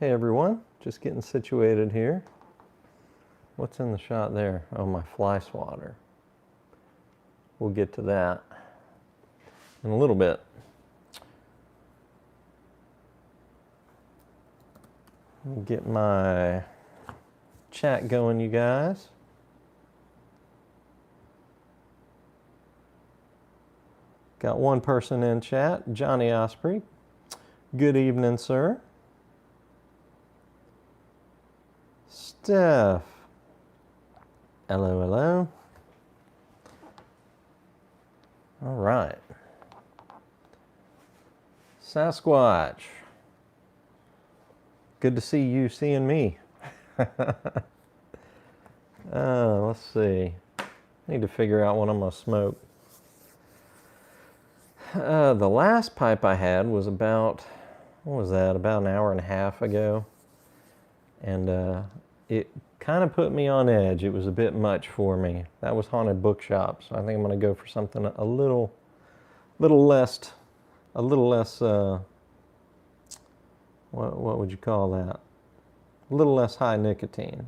Hey everyone, just getting situated here. What's in the shot there? Oh, my fly swatter. We'll get to that in a little bit. Get my chat going, you guys. Got one person in chat, Johnny Osprey. Good evening, sir. Steph. Hello, hello. All right. Sasquatch. Good to see you seeing me. Let's see. I need to figure out what I'm going to smoke. The last pipe I had was about, what was that, about an hour and a half ago. And it kind of put me on edge. It was a bit much for me. That was Haunted Bookshop, so I think I'm going to go for something a little less, what would you call that? A little less high nicotine.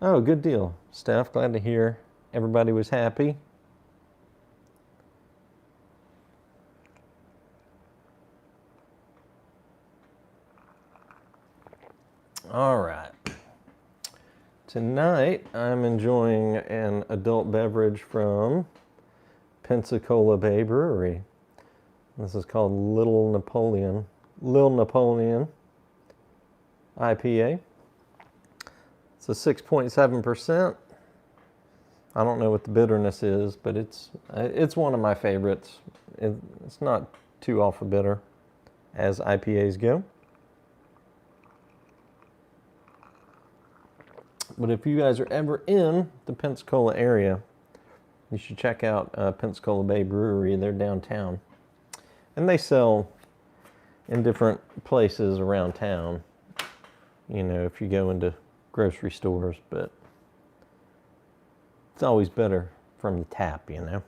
Oh, good deal, Steph. Glad to hear everybody was happy. All right. Tonight, I'm enjoying an adult beverage from Pensacola Bay Brewery. This is called Lil Napoleon IPA. It's a 6.7%. I don't know what the bitterness is, but it's one of my favorites. It's not too awful bitter as IPAs go. But if you guys are ever in the Pensacola area, you should check out Pensacola Bay Brewery. They're downtown. And they sell in different places around town, you know, if you go into grocery stores, but it's always better from the tap, you know.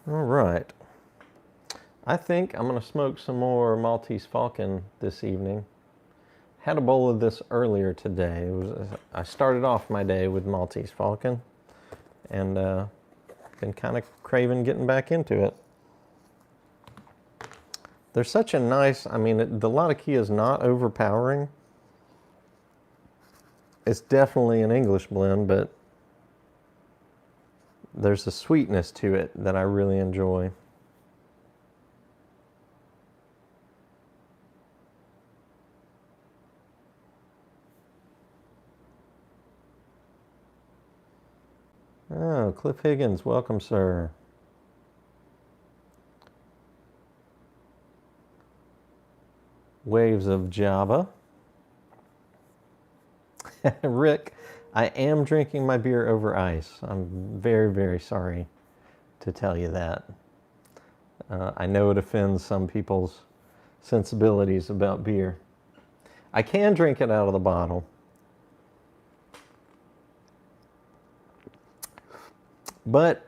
All right. I think I'm going to smoke some more Maltese Falcon this evening. Had a bowl of this earlier today. I started off my day with Maltese Falcon, and been kind of craving getting back into it. There's such a nice, I mean, the Latakia is not overpowering. It's definitely an English blend, but there's a sweetness to it that I really enjoy. Oh, Cliff Higgins, welcome, sir. Waves of Java. Rick, I am drinking my beer over ice. I'm very, very sorry to tell you that. I know it offends some people's sensibilities about beer. I can drink it out of the bottle. But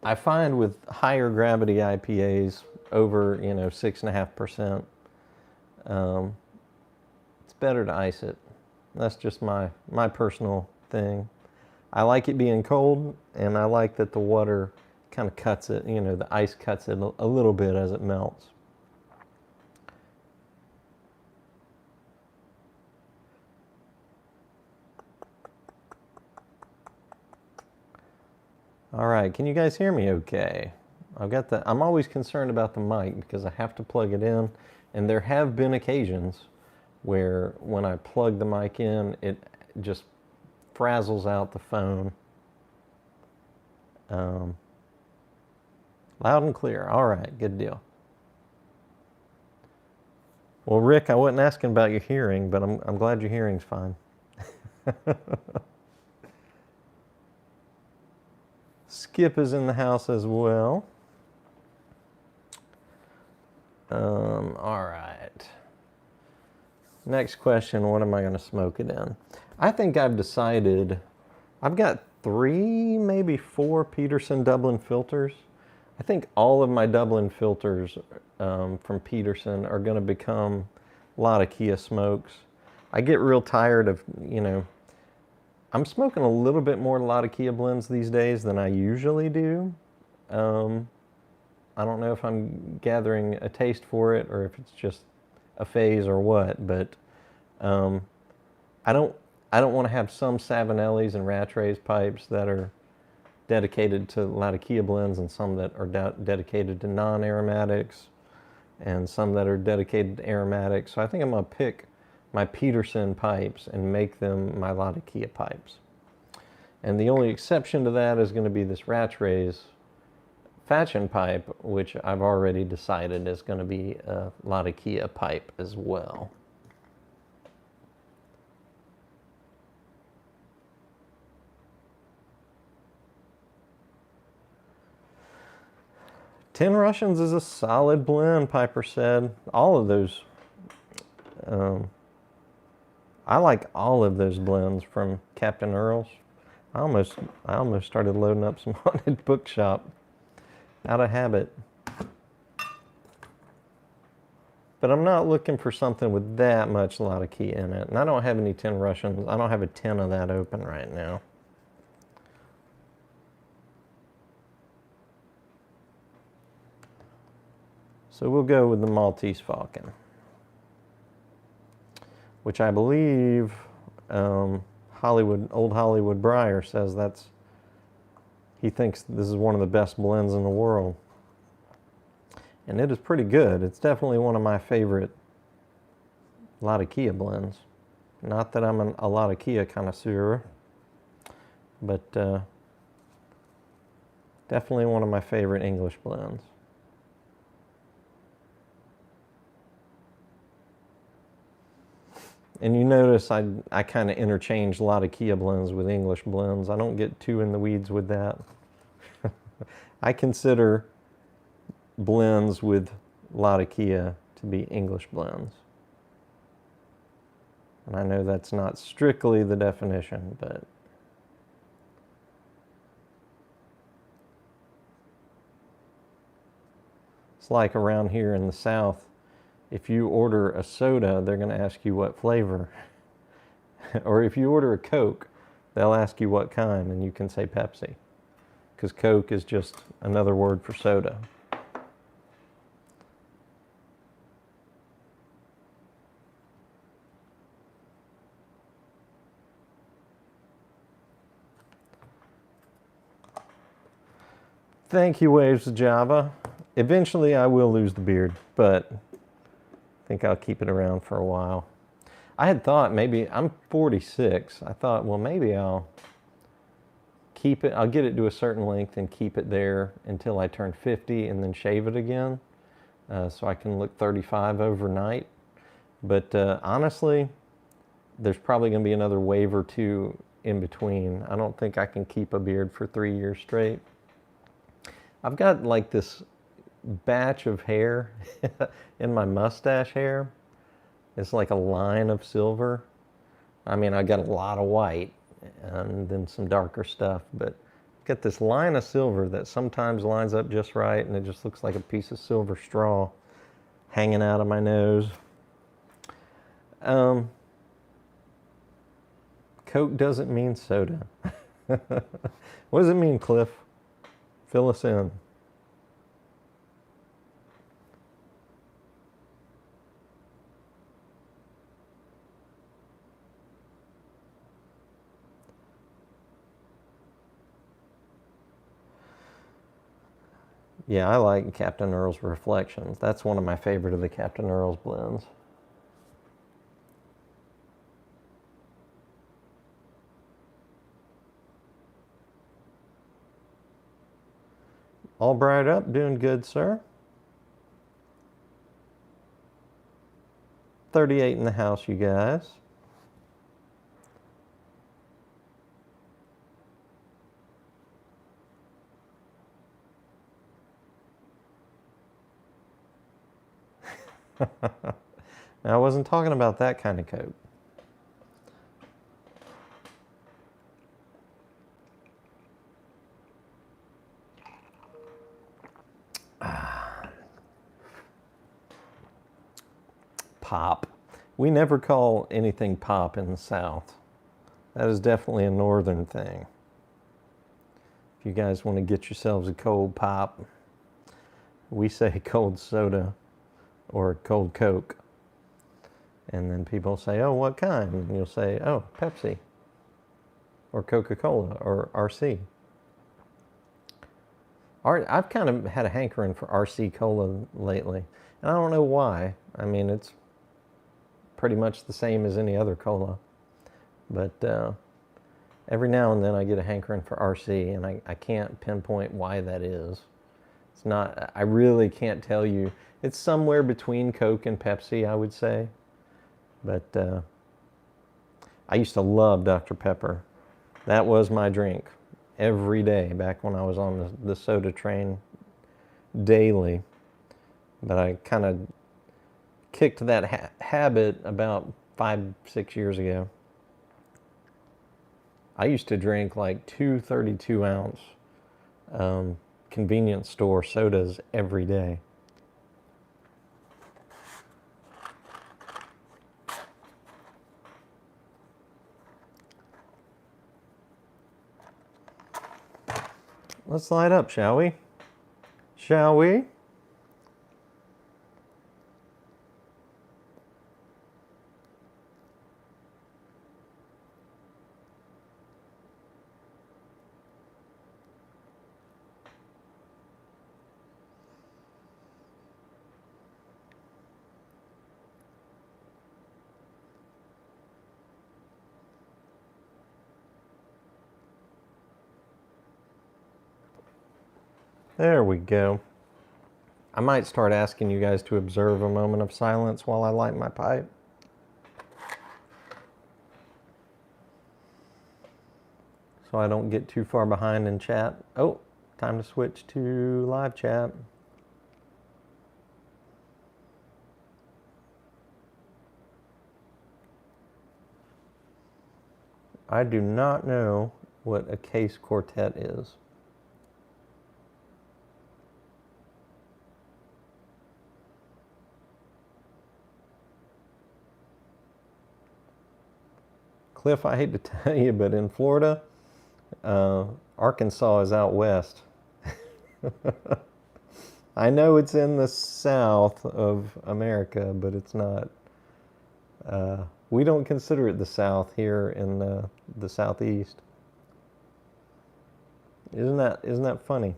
I find with higher gravity IPAs over, 6.5%, it's better to ice it. That's just my personal thing. I like it being cold, and I like that the water kind of cuts it, the ice cuts it a little bit as it melts. All right, can you guys hear me okay? I'm always concerned about the mic because I have to plug it in, and there have been occasions where when I plug the mic in, it just frazzles out the phone. Loud and clear. All right, good deal. Well, Rick, I wasn't asking about your hearing, but I'm glad your hearing's fine. Skip is in the house as well. All right. Next question, what am I going to smoke it in? I think I've decided, I've got 3, maybe 4 Peterson Dublin filters. I think all of my Dublin filters from Peterson are going to become Latakia smokes. I get real tired of, I'm smoking a little bit more Latakia blends these days than I usually do. I don't know if I'm gathering a taste for it or if it's just a phase or what, but I don't want to have some Savinellis and Rattrays pipes that are dedicated to Latakia blends and some that are dedicated to non-aromatics and some that are dedicated to aromatics. So I think I'm going to pick my Peterson pipes and make them my Latakia pipes. And the only exception to that is going to be this Rattrays Fatchin pipe, which I've already decided is going to be a Latakia pipe as well. Tin Russians is a solid blend, Piper said. All of those, I like all of those blends from Captain Earl's. I almost started loading up some Haunted Bookshop out of habit. But I'm not looking for something with that much Latakia in it. And I don't have any Tin Russians. I don't have a tin of that open right now. So we'll go with the Maltese Falcon, which I believe Old Hollywood Briar says he thinks this is one of the best blends in the world. And it is pretty good. It's definitely one of my favorite Latakia blends. Not that I'm a Latakia connoisseur, but definitely one of my favorite English blends. And you notice I kind of interchange Latakia blends with English blends. I don't get too in the weeds with that. I consider blends with Latakia to be English blends. And I know that's not strictly the definition, but it's like around here in the South, if you order a soda, they're going to ask you what flavor. Or if you order a Coke, they'll ask you what kind, and you can say Pepsi. Because Coke is just another word for soda. Thank you, Waves of Java. Eventually I will lose the beard, but I think I'll keep it around for a while. I had thought maybe, I'm 46, I thought, well, maybe I'll keep it, I'll get it to a certain length and keep it there until I turn 50 and then shave it again, so I can look 35 overnight. But honestly, there's probably going to be another wave or two in between. I don't think I can keep a beard for 3 years straight. I've got like this batch of hair in my mustache hair. It's like a line of silver. I mean, I got a lot of white and then some darker stuff, but I've got this line of silver that sometimes lines up just right, and it just looks like a piece of silver straw hanging out of my nose. Coke doesn't mean soda. What does it mean, Cliff? Fill us in. Yeah, I like Captain Earl's Reflections. That's one of my favorite of the Captain Earl's blends. All bright up, doing good, sir. 38 in the house, you guys. Now, I wasn't talking about that kind of Coke. Pop. We never call anything pop in the South. That is definitely a northern thing. If you guys want to get yourselves a cold pop, we say cold soda or cold Coke. And then people say, oh, what kind? And you'll say, oh, Pepsi or Coca-Cola or RC. I've kind of had a hankering for RC Cola lately. And I don't know why. I mean, it's pretty much the same as any other cola. But every now and then I get a hankering for RC, and I can't pinpoint why that is. It's not, I really can't tell you. It's somewhere between Coke and Pepsi, I would say. But I used to love Dr. Pepper. That was my drink every day back when I was on the soda train daily. But I kind of kicked that habit about 5-6 years ago. I used to drink like 2 32-ounce convenience store sodas every day. Let's light up, shall we? Shall we? There we go. I might start asking you guys to observe a moment of silence while I light my pipe. So I don't get too far behind in chat. Oh, time to switch to live chat. I do not know what a case quartet is. Cliff, I hate to tell you, but in Florida, Arkansas is out west. I know it's in the south of America, but it's not. We don't consider it the south here in the southeast. Isn't that funny?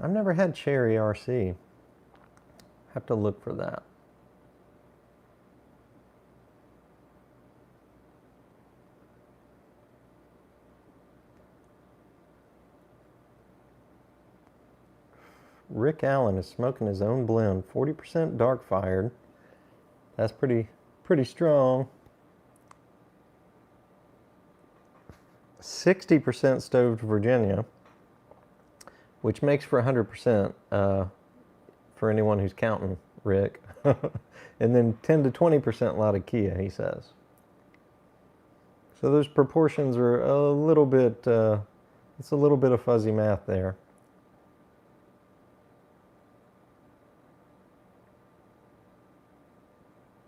I've never had cherry RC. Have to look for that. Rick Allen is smoking his own blend, 40% dark fired. That's pretty strong. 60% stoved Virginia, which makes for 100% for anyone who's counting, Rick. And then 10 to 20% Latakia, he says. So those proportions are a little bit, it's a little bit of fuzzy math there.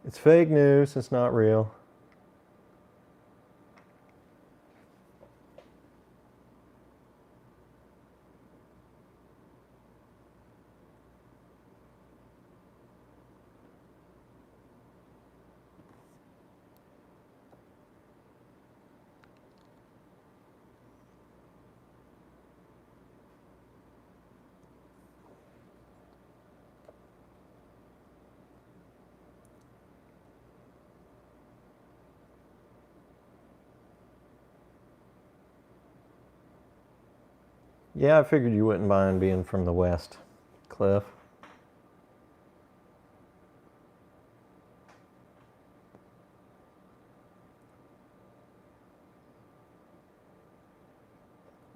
It's fake news, it's not real. Yeah, I figured you wouldn't mind being from the West, Cliff.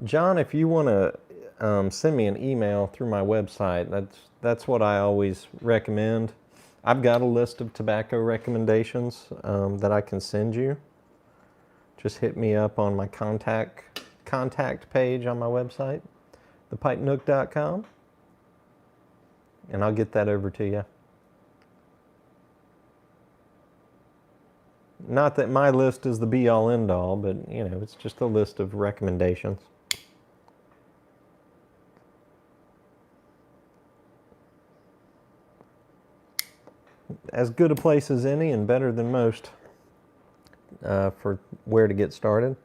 John, if you want to send me an email through my website, that's what I always recommend. I've got a list of tobacco recommendations that I can send you. Just hit me up on my contact page on my website, thepipenook.com, and I'll get that over to you. Not that my list is the be-all end-all, but you know, it's just a list of recommendations. As good a place as any and better than most for where to get started.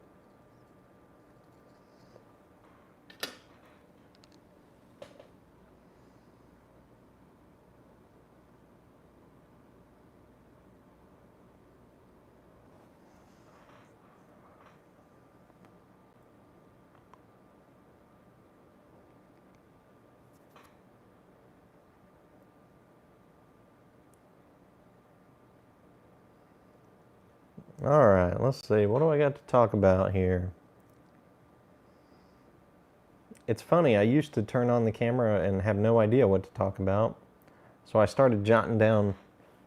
All right, let's see. What do I got to talk about here? It's funny, I used to turn on the camera and have no idea what to talk about. So I started jotting down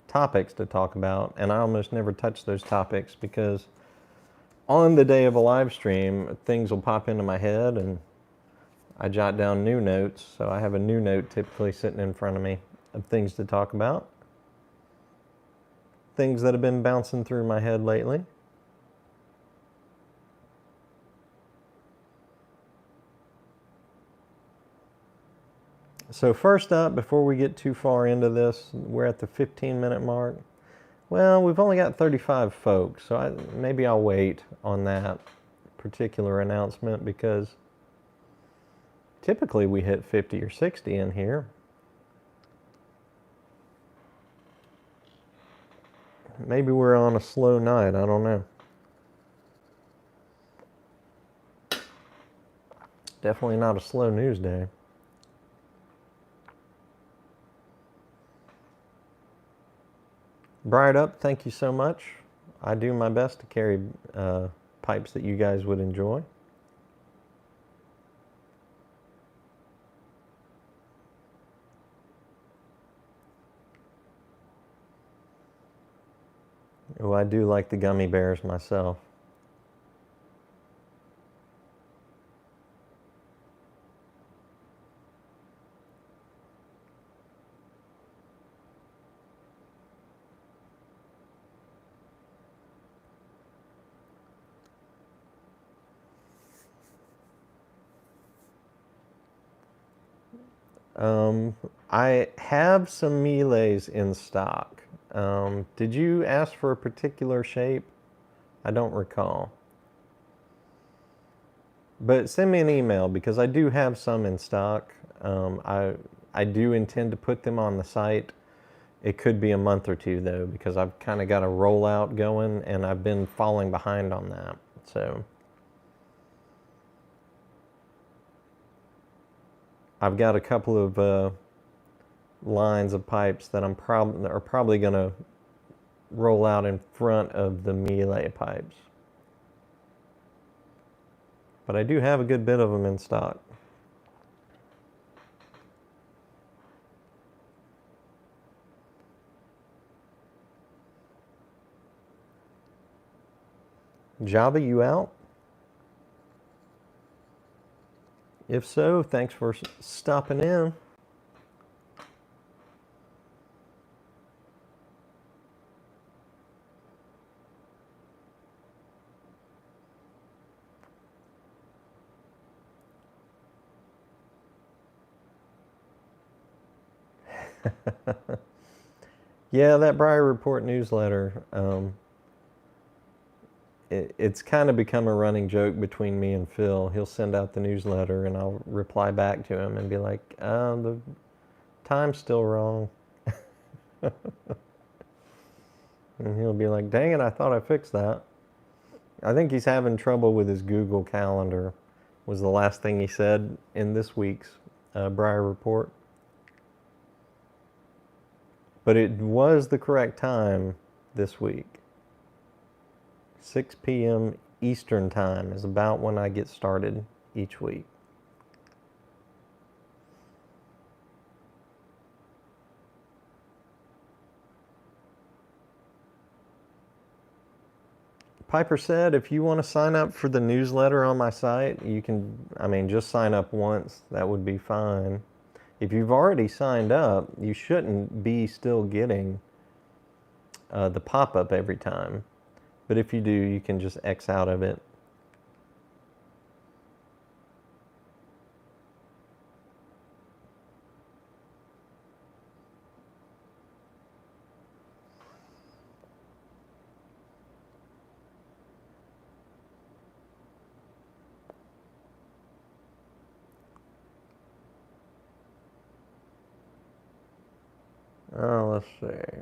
topics to talk about, and I almost never touch those topics because on the day of a live stream, things will pop into my head and I jot down new notes. So I have a new note typically sitting in front of me of things to talk about. Things that have been bouncing through my head lately. So first up, before we get too far into this, we're at the 15-minute mark. Well, we've only got 35 folks, so maybe I'll wait on that particular announcement because typically we hit 50 or 60 in here. Maybe we're on a slow night, I don't know. Definitely not a slow news day. Bright Up, thank you so much. I do my best to carry pipes that you guys would enjoy. Oh, I do like the gummy bears myself. I have some Miles in stock. Did you ask for a particular shape? I don't recall. But send me an email because I do have some in stock. I do intend to put them on the site. It could be a month or two though because I've kind of got a rollout going and I've been falling behind on that. So I've got a couple of lines of pipes that are probably going to roll out in front of the Miele pipes. But I do have a good bit of them in stock. Java, you out? If so, thanks for stopping in. Yeah, that Briar Report newsletter, it's kind of become a running joke between me and Phil. He'll send out the newsletter and I'll reply back to him and be like, the time's still wrong. And he'll be like, dang it, I thought I fixed that. I think he's having trouble with his Google Calendar was the last thing he said in this week's Briar Report. But it was the correct time this week. 6 p.m. Eastern Time is about when I get started each week. Piper said, if you want to sign up for the newsletter on my site, you can, just sign up once. That would be fine. If you've already signed up, you shouldn't be still getting the pop-up every time. But if you do, you can just X out of it. Oh, let's see.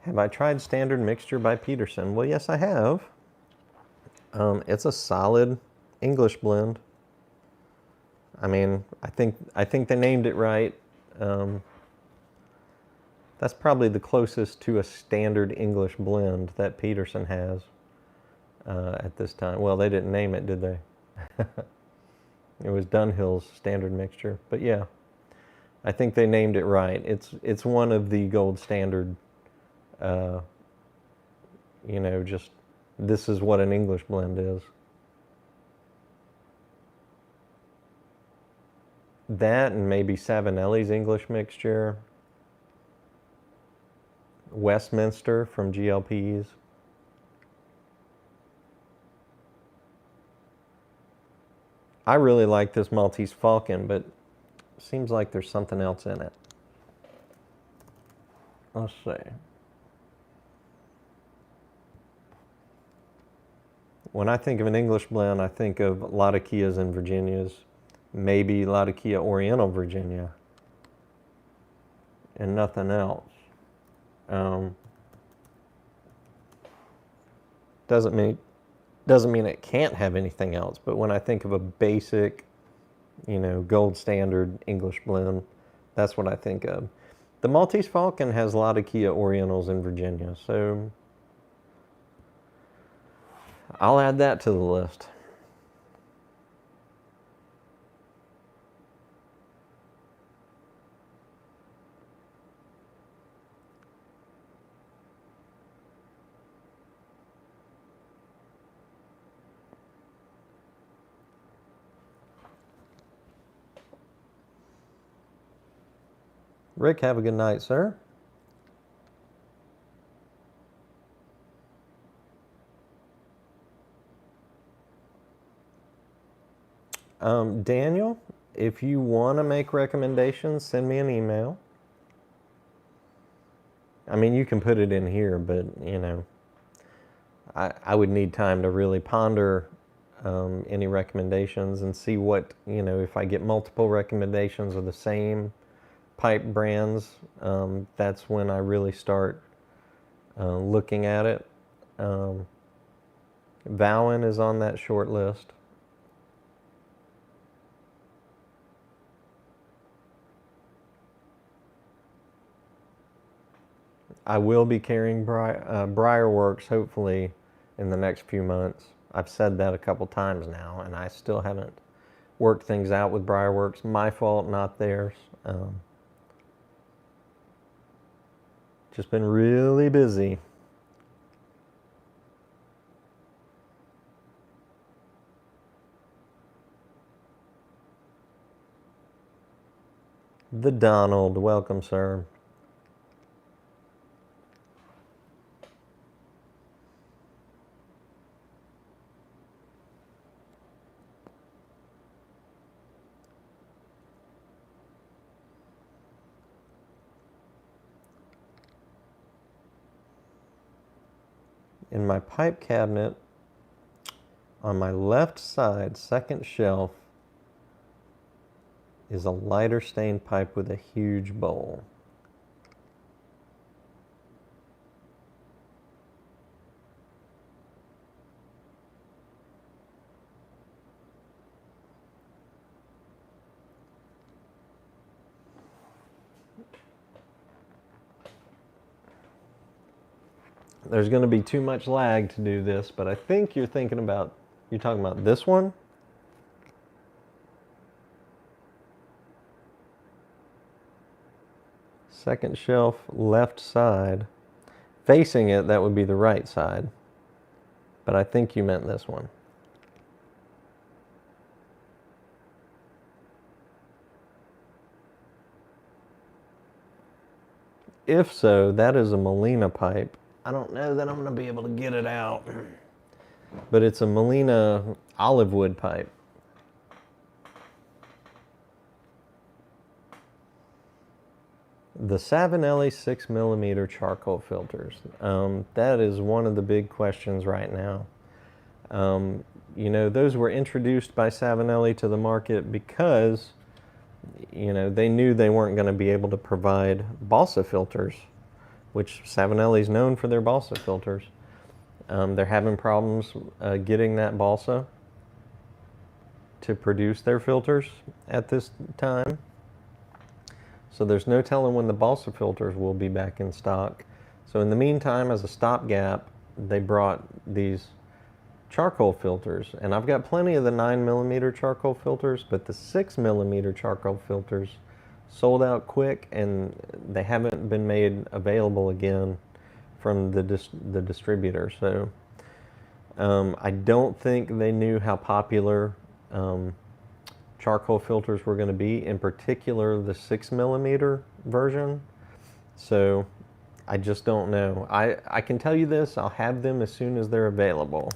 Have I tried Standard Mixture by Peterson? Well, yes, I have. It's a solid English blend. I think they named it right. That's probably the closest to a standard English blend that Peterson has at this time. Well, they didn't name it, did they? It was Dunhill's Standard Mixture. But yeah, I think they named it right. It's one of the gold standard, just this is what an English blend is. That and maybe Savinelli's English Mixture. Westminster from GLP's. I really like this Maltese Falcon, but it seems like there's something else in it. Let's see. When I think of an English blend, I think of Latakias and Virginias, maybe Latakia Oriental Virginia, and nothing else. Doesn't mean it can't have anything else, but when I think of a basic, gold standard English blend, that's what I think of. The Maltese Falcon has Latakia Orientals in Virginia, so I'll add that to the list. Rick, have a good night, sir. Daniel, if you want to make recommendations, send me an email. You can put it in here, but, I would need time to really ponder any recommendations and see what, if I get multiple recommendations of the same pipe brands, that's when I really start looking at it. Vowen is on that short list. I will be carrying Briarworks hopefully in the next few months. I've said that a couple times now, and I still haven't worked things out with Briarworks. My fault, not theirs. Just been really busy. The Donald, welcome, sir. In my pipe cabinet, on my left side, second shelf, is a lighter stained pipe with a huge bowl. There's going to be too much lag to do this, but I think you're talking about this one. Second shelf, left side. Facing it, that would be the right side. But I think you meant this one. If so, that is a Molina pipe. I don't know that I'm going to be able to get it out. But it's a Molina olive wood pipe. The Savinelli 6mm charcoal filters. That is one of the big questions right now. You know, those were introduced by Savinelli to the market because, you know, they knew they weren't going to be able to provide balsa filters, which Savinelli's known for their balsa filters. They're having problems getting that balsa to produce their filters at this time. So there's no telling when the balsa filters will be back in stock. So in the meantime, as a stopgap, they brought these charcoal filters. And I've got plenty of the 9mm charcoal filters, but the 6mm charcoal filters sold out quick, and they haven't been made available again from the distributor. So I don't think they knew how popular charcoal filters were going to be, in particular the 6mm version. So I just don't know. I can tell you this, I'll have them as soon as they're available.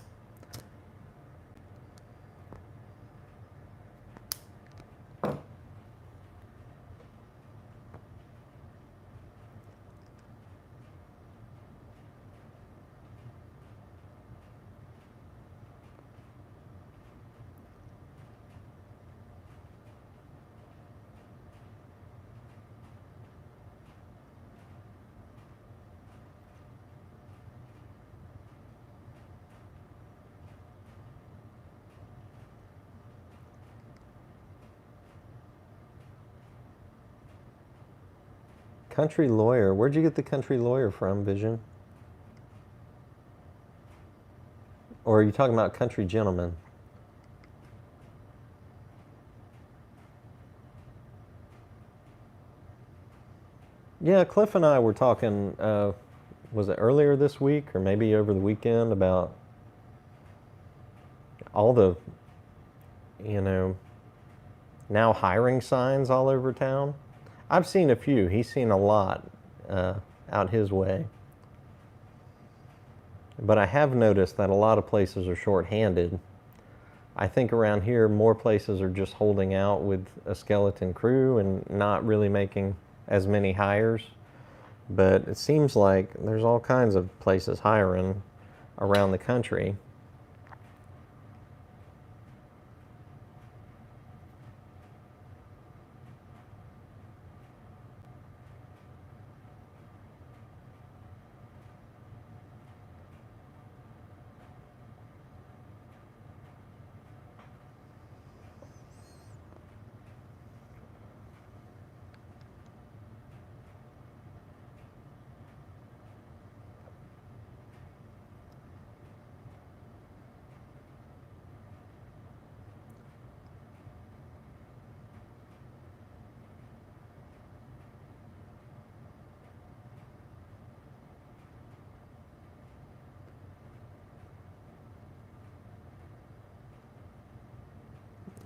Country Lawyer. Where'd you get the Country Lawyer from, Vision? Or are you talking about Country Gentleman? Yeah, Cliff and I were talking, was it earlier this week or maybe over the weekend, about all the, you know, now hiring signs all over town. I've seen a few. He's seen a lot out his way. But I have noticed that a lot of places are short-handed. I think around here more places are just holding out with a skeleton crew and not really making as many hires. But it seems like there's all kinds of places hiring around the country.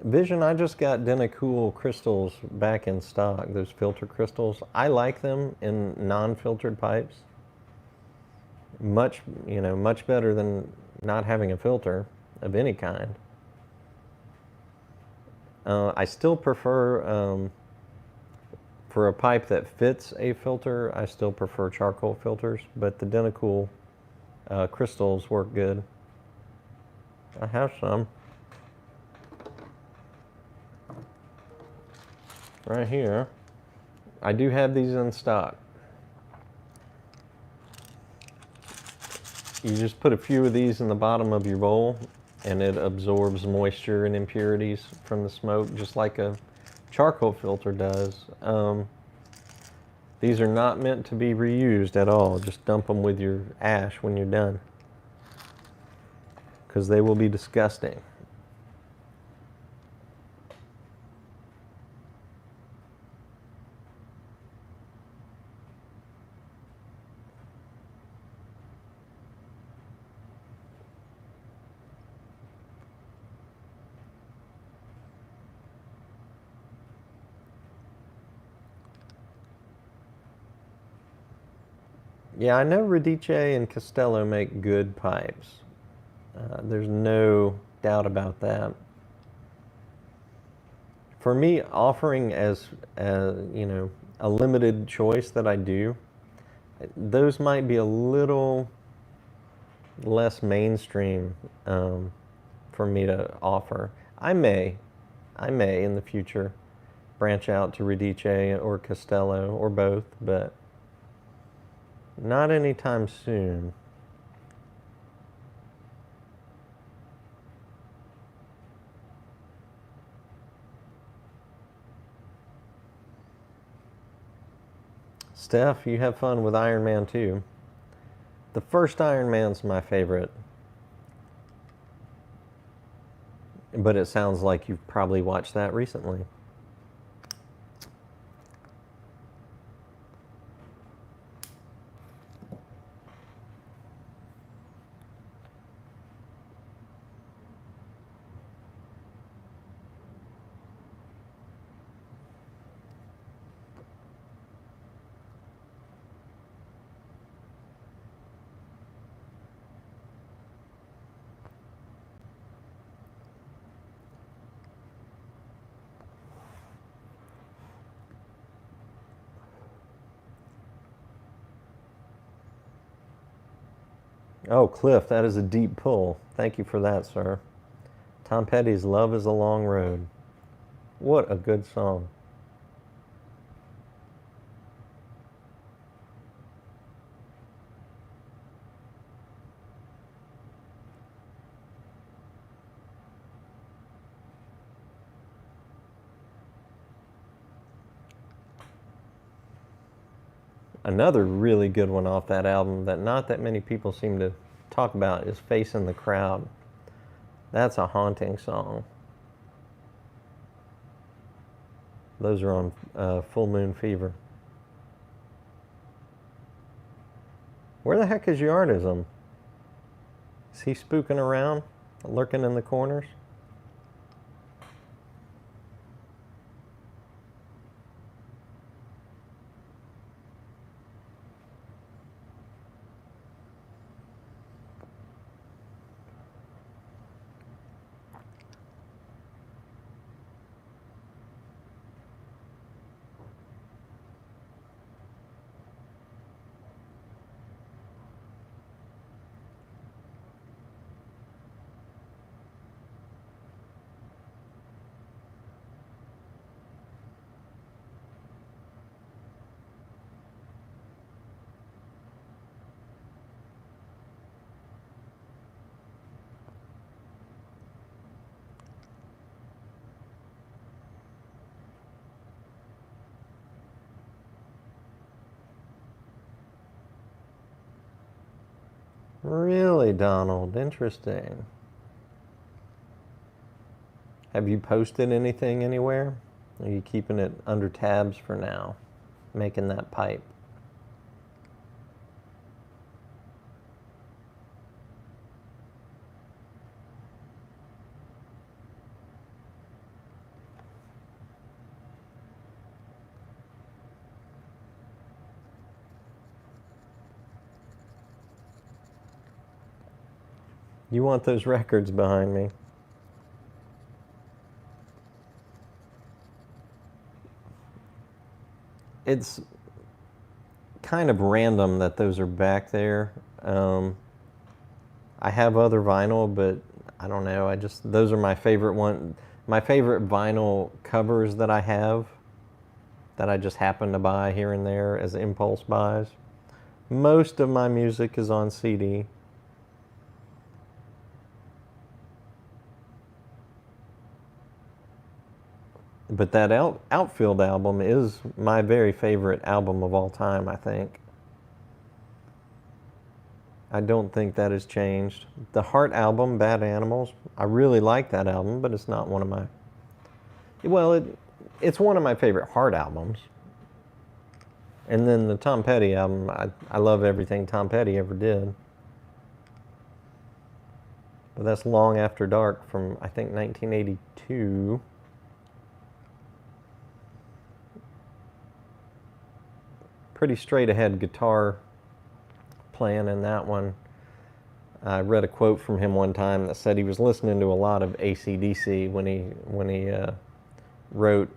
Vision, I just got Denicool crystals back in stock, those filter crystals. I like them in non-filtered pipes. Much better than not having a filter of any kind. I still prefer, for a pipe that fits a filter, I still prefer charcoal filters, but the Denicool crystals work good. I have some right here. I do have these in stock. You just put a few of these in the bottom of your bowl and it absorbs moisture and impurities from the smoke just like a charcoal filter does. These are not meant to be reused at all. Just dump them with your ash when you're done, because they will be disgusting. Yeah, I know Radice and Castello make good pipes. There's no doubt about that. For me, offering as a limited choice that I do, those might be a little less mainstream for me to offer. I may in the future branch out to Radice or Castello or both, but not anytime soon. Steph, you have fun with Iron Man 2. The first Iron Man's my favorite. But it sounds like you've probably watched that recently. Oh, Cliff, that is a deep pull. Thank you for that, sir. Tom Petty's Love is a Long Road. What a good song. Another really good one off that album that not that many people seem to talk about is Facing the Crowd. That's a haunting song. Those are on Full Moon Fever. Where the heck is Yardism? Is he spooking around, lurking in the corners? Really, Donald? Interesting. Have you posted anything anywhere? Are you keeping it under tabs for now? Making that pipe? You want those records behind me? It's kind of random that those are back there. I have other vinyl, but I don't know. Those are my favorite one. My favorite vinyl covers that I have that I just happen to buy here and there as impulse buys. Most of my music is on CD. But that Outfield album is my very favorite album of all time, I think. I don't think that has changed. The Heart album, Bad Animals, I really like that album, but it's not one of my... Well, it's one of my favorite Heart albums. And then the Tom Petty album, I love everything Tom Petty ever did. But that's Long After Dark from, I think, 1982. Pretty straight ahead guitar playing in that one. I read a quote from him one time that said he was listening to a lot of AC/DC when he wrote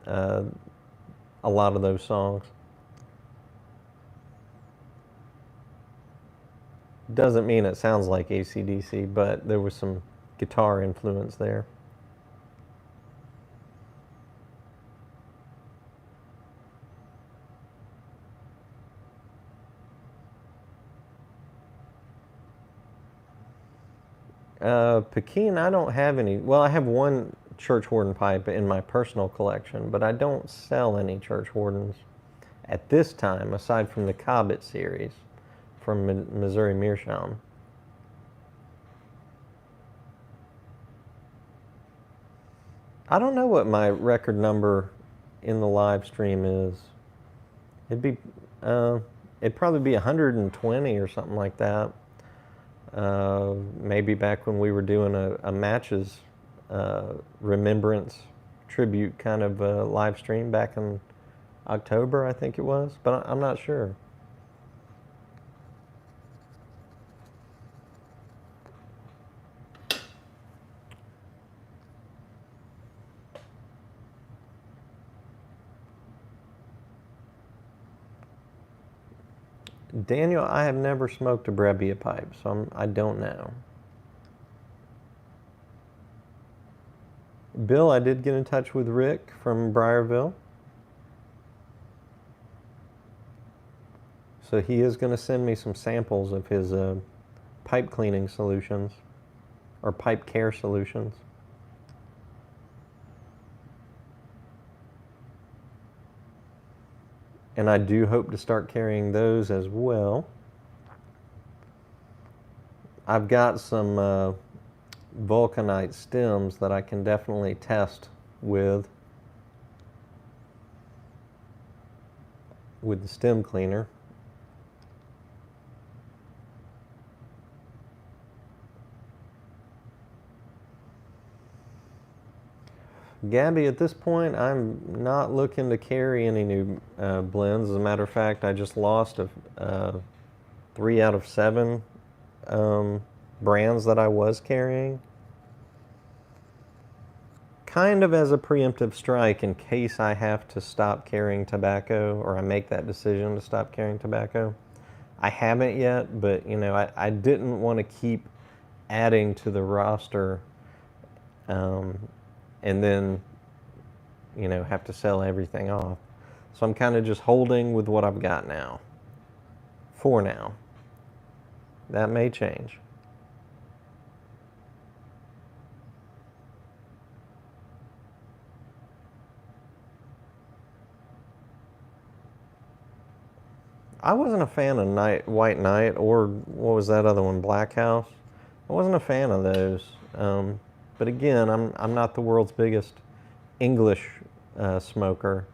a lot of those songs. Doesn't mean it sounds like AC/DC, but there was some guitar influence there. Pekin, I don't have any. Well, I have one church warden pipe in my personal collection, but I don't sell any church wardens at this time, aside from the Cobbett series from Missouri Meerschaum. I don't know what my record number in the live stream is. It'd probably be 120 or something like that. Maybe back when we were doing a matches remembrance tribute kind of live stream back in October, I think it was, but I'm not sure. Daniel, I have never smoked a Brebbia pipe, so I don't know. Bill, I did get in touch with Rick from Briarville. So he is going to send me some samples of his pipe cleaning solutions, or pipe care solutions. And I do hope to start carrying those as well. I've got some vulcanite stems that I can definitely test with the stem cleaner. Gabby, at this point, I'm not looking to carry any new blends. As a matter of fact, I just lost 3 out of 7 brands that I was carrying. Kind of as a preemptive strike in case I have to stop carrying tobacco, or I make that decision to stop carrying tobacco. I haven't yet, but you know, I didn't want to keep adding to the roster and then, you know, have to sell everything off. So I'm kind of just holding with what I've got now. For now. That may change. I wasn't a fan of White Knight, or what was that other one, Black House? I wasn't a fan of those. But again, I'm not the world's biggest English smoker.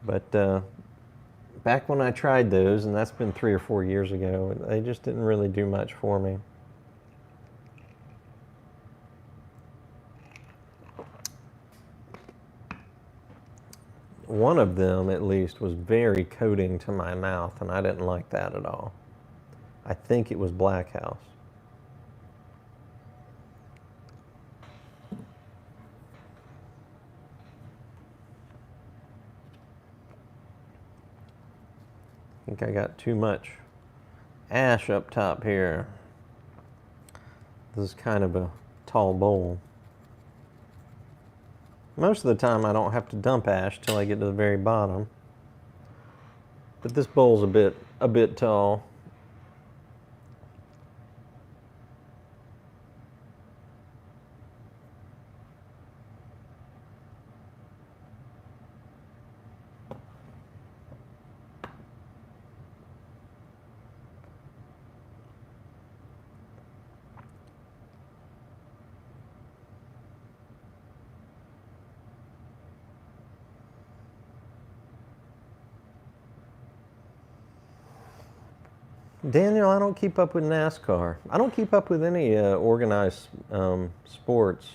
But back when I tried those, and that's been 3 or 4 years ago, they just didn't really do much for me. One of them, at least, was very coating to my mouth, and I didn't like that at all. I think it was Black House. I think I got too much ash up top here. This is kind of a tall bowl. Most of the time I don't have to dump ash till I get to the very bottom. But this bowl's a bit tall. Daniel, I don't keep up with NASCAR. I don't keep up with any organized sports.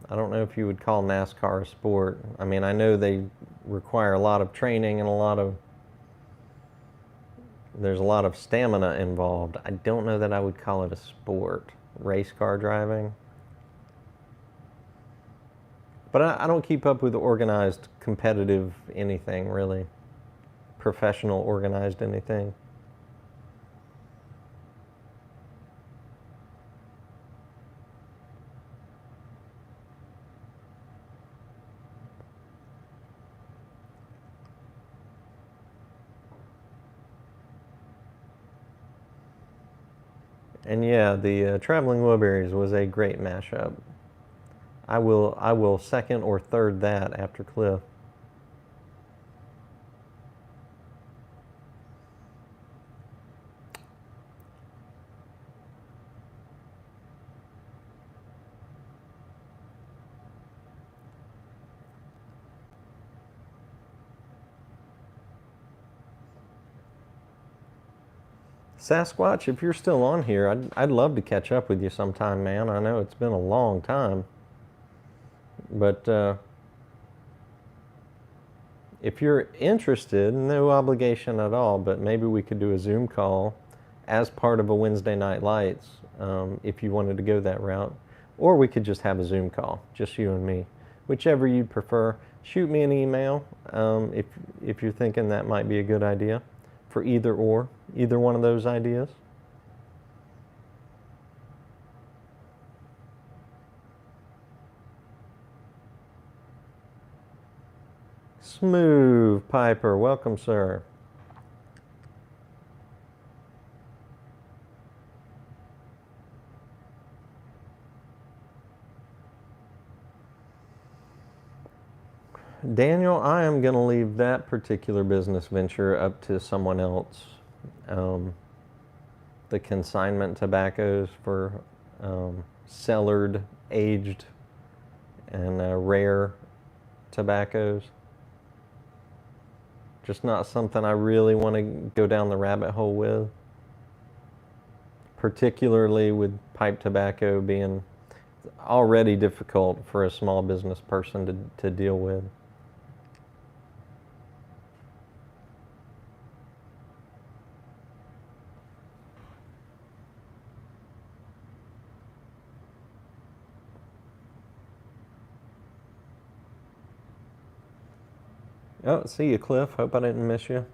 I don't know if you would call NASCAR a sport. I mean, I know they require a lot of training and there's a lot of stamina involved. I don't know that I would call it a sport. Race car driving. But I don't keep up with organized competitive anything, really. Professional organized anything. And yeah, the Traveling Wilburys was a great mashup. I will second or third that after Cliff. Sasquatch, if you're still on here, I'd love to catch up with you sometime, man. I know it's been a long time. But if you're interested, no obligation at all, but maybe we could do a Zoom call as part of a Wednesday Night Lights if you wanted to go that route. Or we could just have a Zoom call, just you and me. Whichever you'd prefer. Shoot me an email if you're thinking that might be a good idea for either one of those ideas. Smooth Piper, welcome, sir. Daniel, I am going to leave that particular business venture up to someone else. The consignment tobaccos for cellared, aged, and rare tobaccos. Just not something I really want to go down the rabbit hole with. Particularly with pipe tobacco being already difficult for a small business person to deal with. Oh, see you, Cliff. Hope I didn't miss you.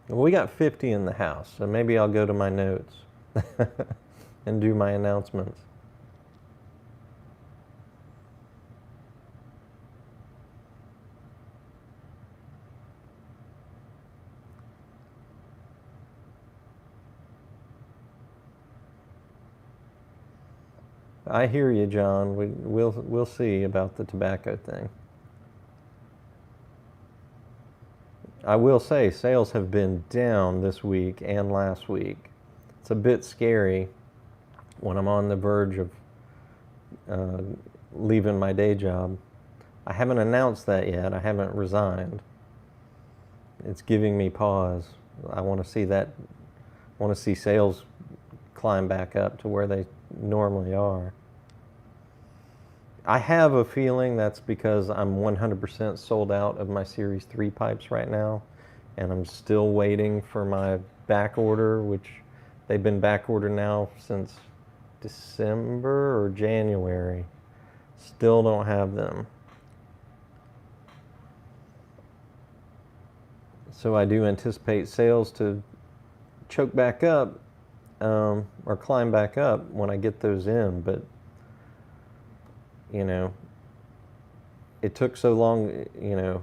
Well, we got 50 in the house, so maybe I'll go to my notes and do my announcements. I hear you, John. We'll see about the tobacco thing. I will say sales have been down this week and last week. It's a bit scary when I'm on the verge of leaving my day job. I haven't announced that yet. I haven't resigned. It's giving me pause. I want to see that. I want to see sales climb back up to where they normally are. I have a feeling that's because I'm 100% sold out of my Series 3 pipes right now, and I'm still waiting for my back order, which they've been back ordered now since December or January. Still don't have them. So I do anticipate sales to choke back up or climb back up when I get those in, but you know, it took so long, you know,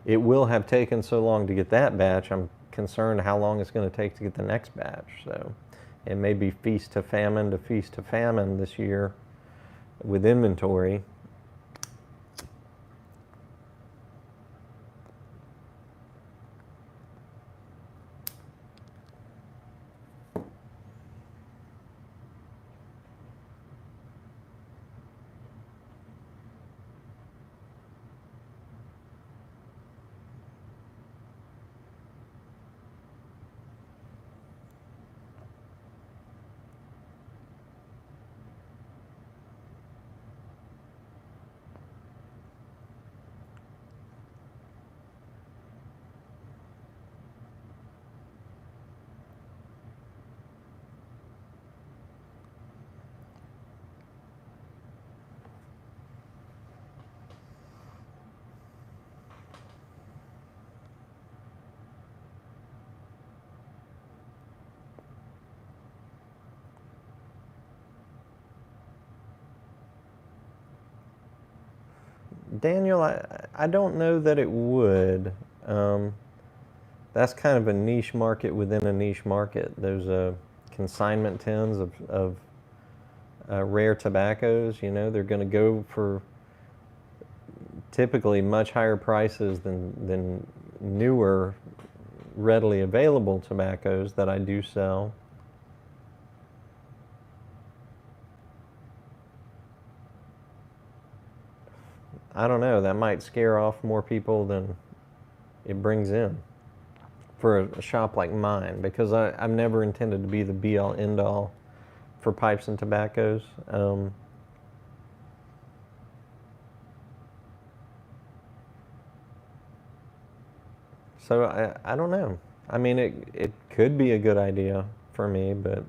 it will have taken so long to get that batch. I'm concerned how long it's going to take to get the next batch. So it may be feast to famine this year with inventory. Daniel, I don't know that it would. That's kind of a niche market within a niche market. There's a consignment tins of rare tobaccos. You know, they're going to go for typically much higher prices than newer, readily available tobaccos that I do sell. I don't know, that might scare off more people than it brings in for a shop like mine, because I've never intended to be the be-all end-all for pipes and tobaccos. So I don't know. I mean, it could be a good idea for me, but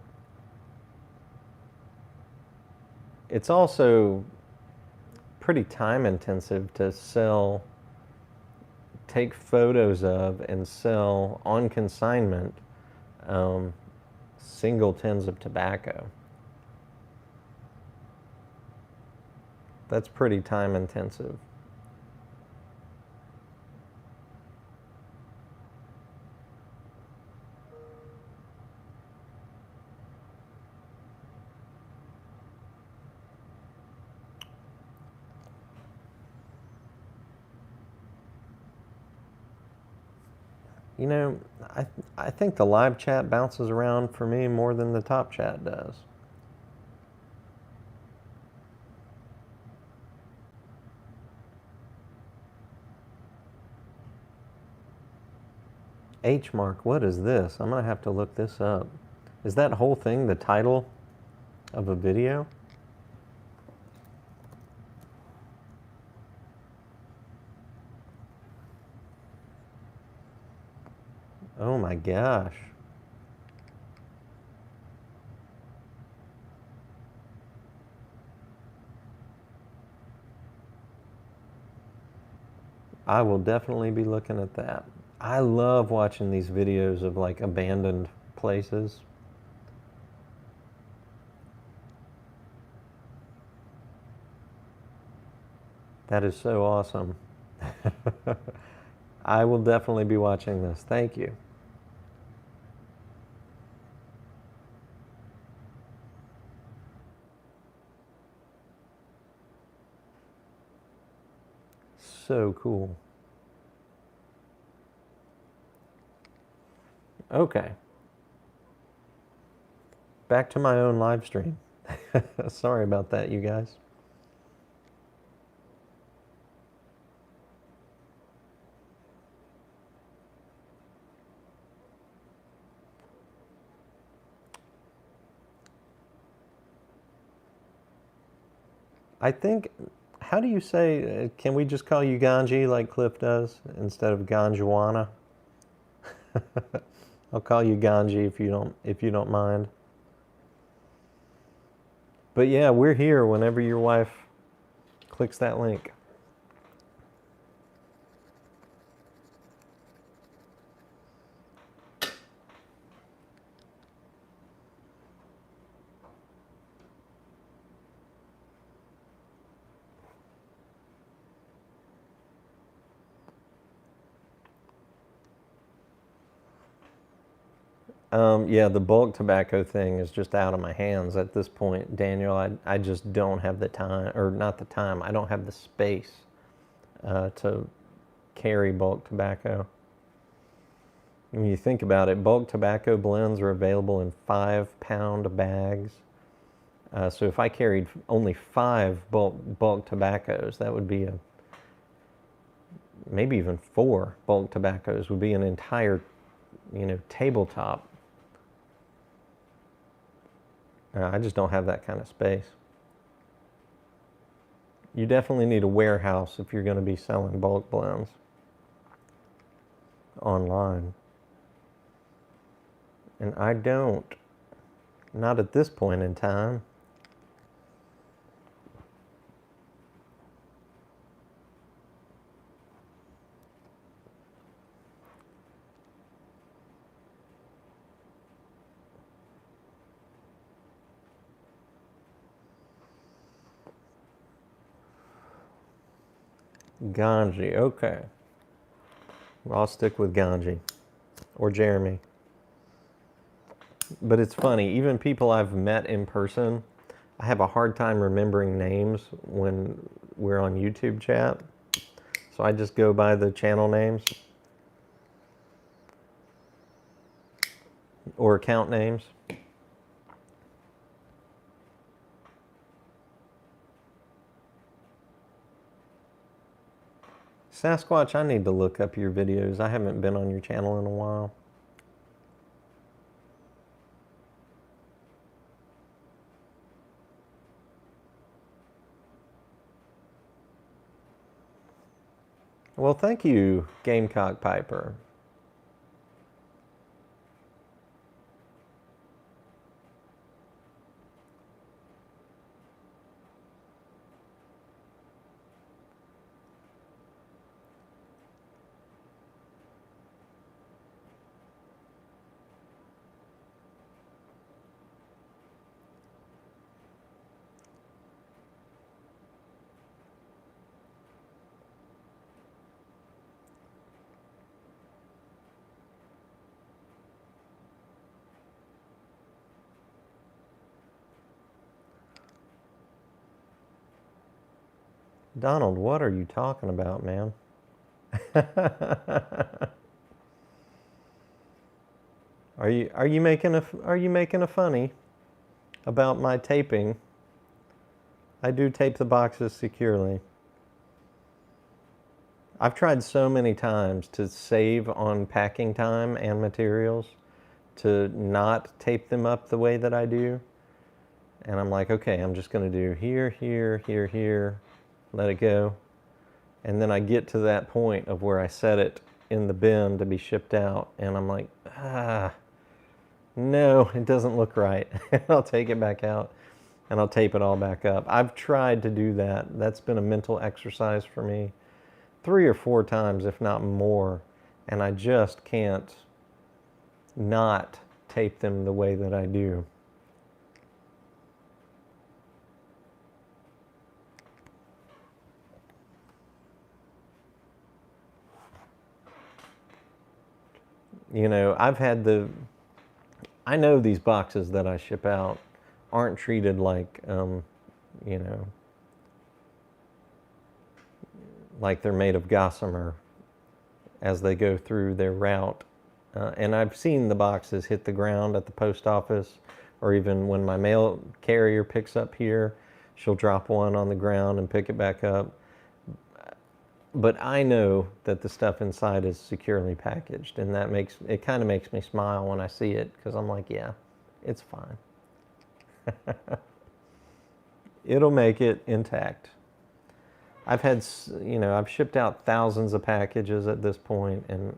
it's also pretty time intensive to sell, take photos of and sell on consignment single tins of tobacco. That's pretty time intensive. You know, I think the live chat bounces around for me more than the top chat does. H mark, what is this? I'm gonna have to look this up. Is that whole thing the title of a video? Oh my gosh. I will definitely be looking at that. I love watching these videos of like abandoned places. That is so awesome. I will definitely be watching this. Thank you. So cool. Okay. Back to my own live stream. Sorry about that, you guys. I think, how do you say, can we just call you Ganji like Cliff does instead of Ganjuana? I'll call you Ganji if you don't mind. But yeah, we're here whenever your wife clicks that link. Yeah, the bulk tobacco thing is just out of my hands at this point, Daniel. I just don't have the time, or not the time, I don't have the space to carry bulk tobacco. When you think about it, bulk tobacco blends are available in 5-pound bags. So if I carried only 5 bulk tobaccos, that would be maybe even 4 bulk tobaccos would be an entire, tabletop. I just don't have that kind of space. You definitely need a warehouse if you're going to be selling bulk blends online. And I don't. Not at this point in time. Ganji, okay. Well, I'll stick with Ganji or Jeremy. But it's funny, even people I've met in person, I have a hard time remembering names when we're on YouTube chat. So I just go by the channel names or account names. Sasquatch, I need to look up your videos. I haven't been on your channel in a while. Well, thank you, Gamecock Piper. Donald, what are you talking about, man? Are you making a funny about my taping? I do tape the boxes securely. I've tried so many times to save on packing time and materials to not tape them up the way that I do. And I'm like, okay, I'm just going to do here, here, here, here, let it go. And then I get to that point of where I set it in the bin to be shipped out. And I'm like, no, it doesn't look right. I'll take it back out and I'll tape it all back up. I've tried to do that. That's been a mental exercise for me 3 or 4 times, if not more. And I just can't not tape them the way that I do. You know, I know these boxes that I ship out aren't treated like, you know, like they're made of gossamer as they go through their route. And I've seen the boxes hit the ground at the post office, or even when my mail carrier picks up here, she'll drop one on the ground and pick it back up. But I know that the stuff inside is securely packaged, and that kind of makes me smile when I see it, because I'm like, yeah, it's fine. It'll make it intact. I've shipped out thousands of packages at this point, and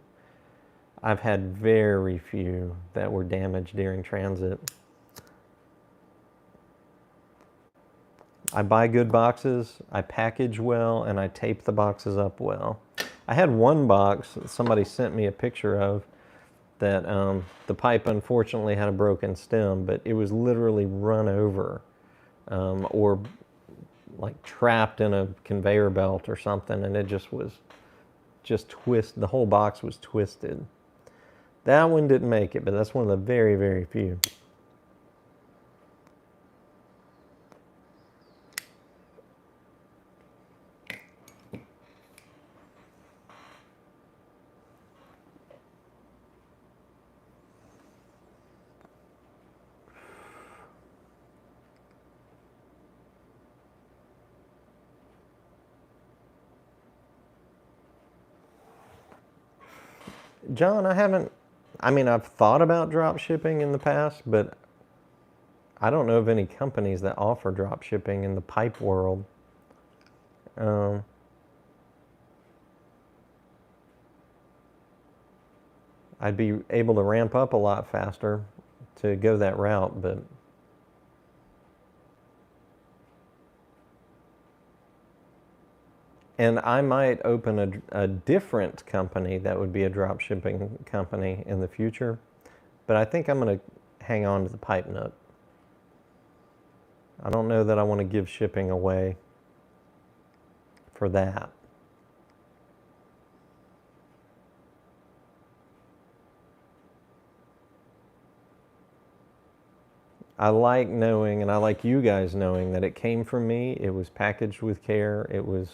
I've had very few that were damaged during transit. I buy good boxes, I package well, and I tape the boxes up well. I had one box somebody sent me a picture of that the pipe unfortunately had a broken stem, but it was literally run over or like trapped in a conveyor belt or something, and it just the whole box was twisted. That one didn't make it, but that's one of the very, very few. John, I've thought about drop shipping in the past, but I don't know of any companies that offer drop shipping in the pipe world. I'd be able to ramp up a lot faster to go that route, but and I might open a different company that would be a drop shipping company in the future, but I think I'm going to hang on to the Pipe Nook. I don't know that I want to give shipping away for that. I like knowing, and I like you guys knowing, that it came from me. It was packaged with care. It was,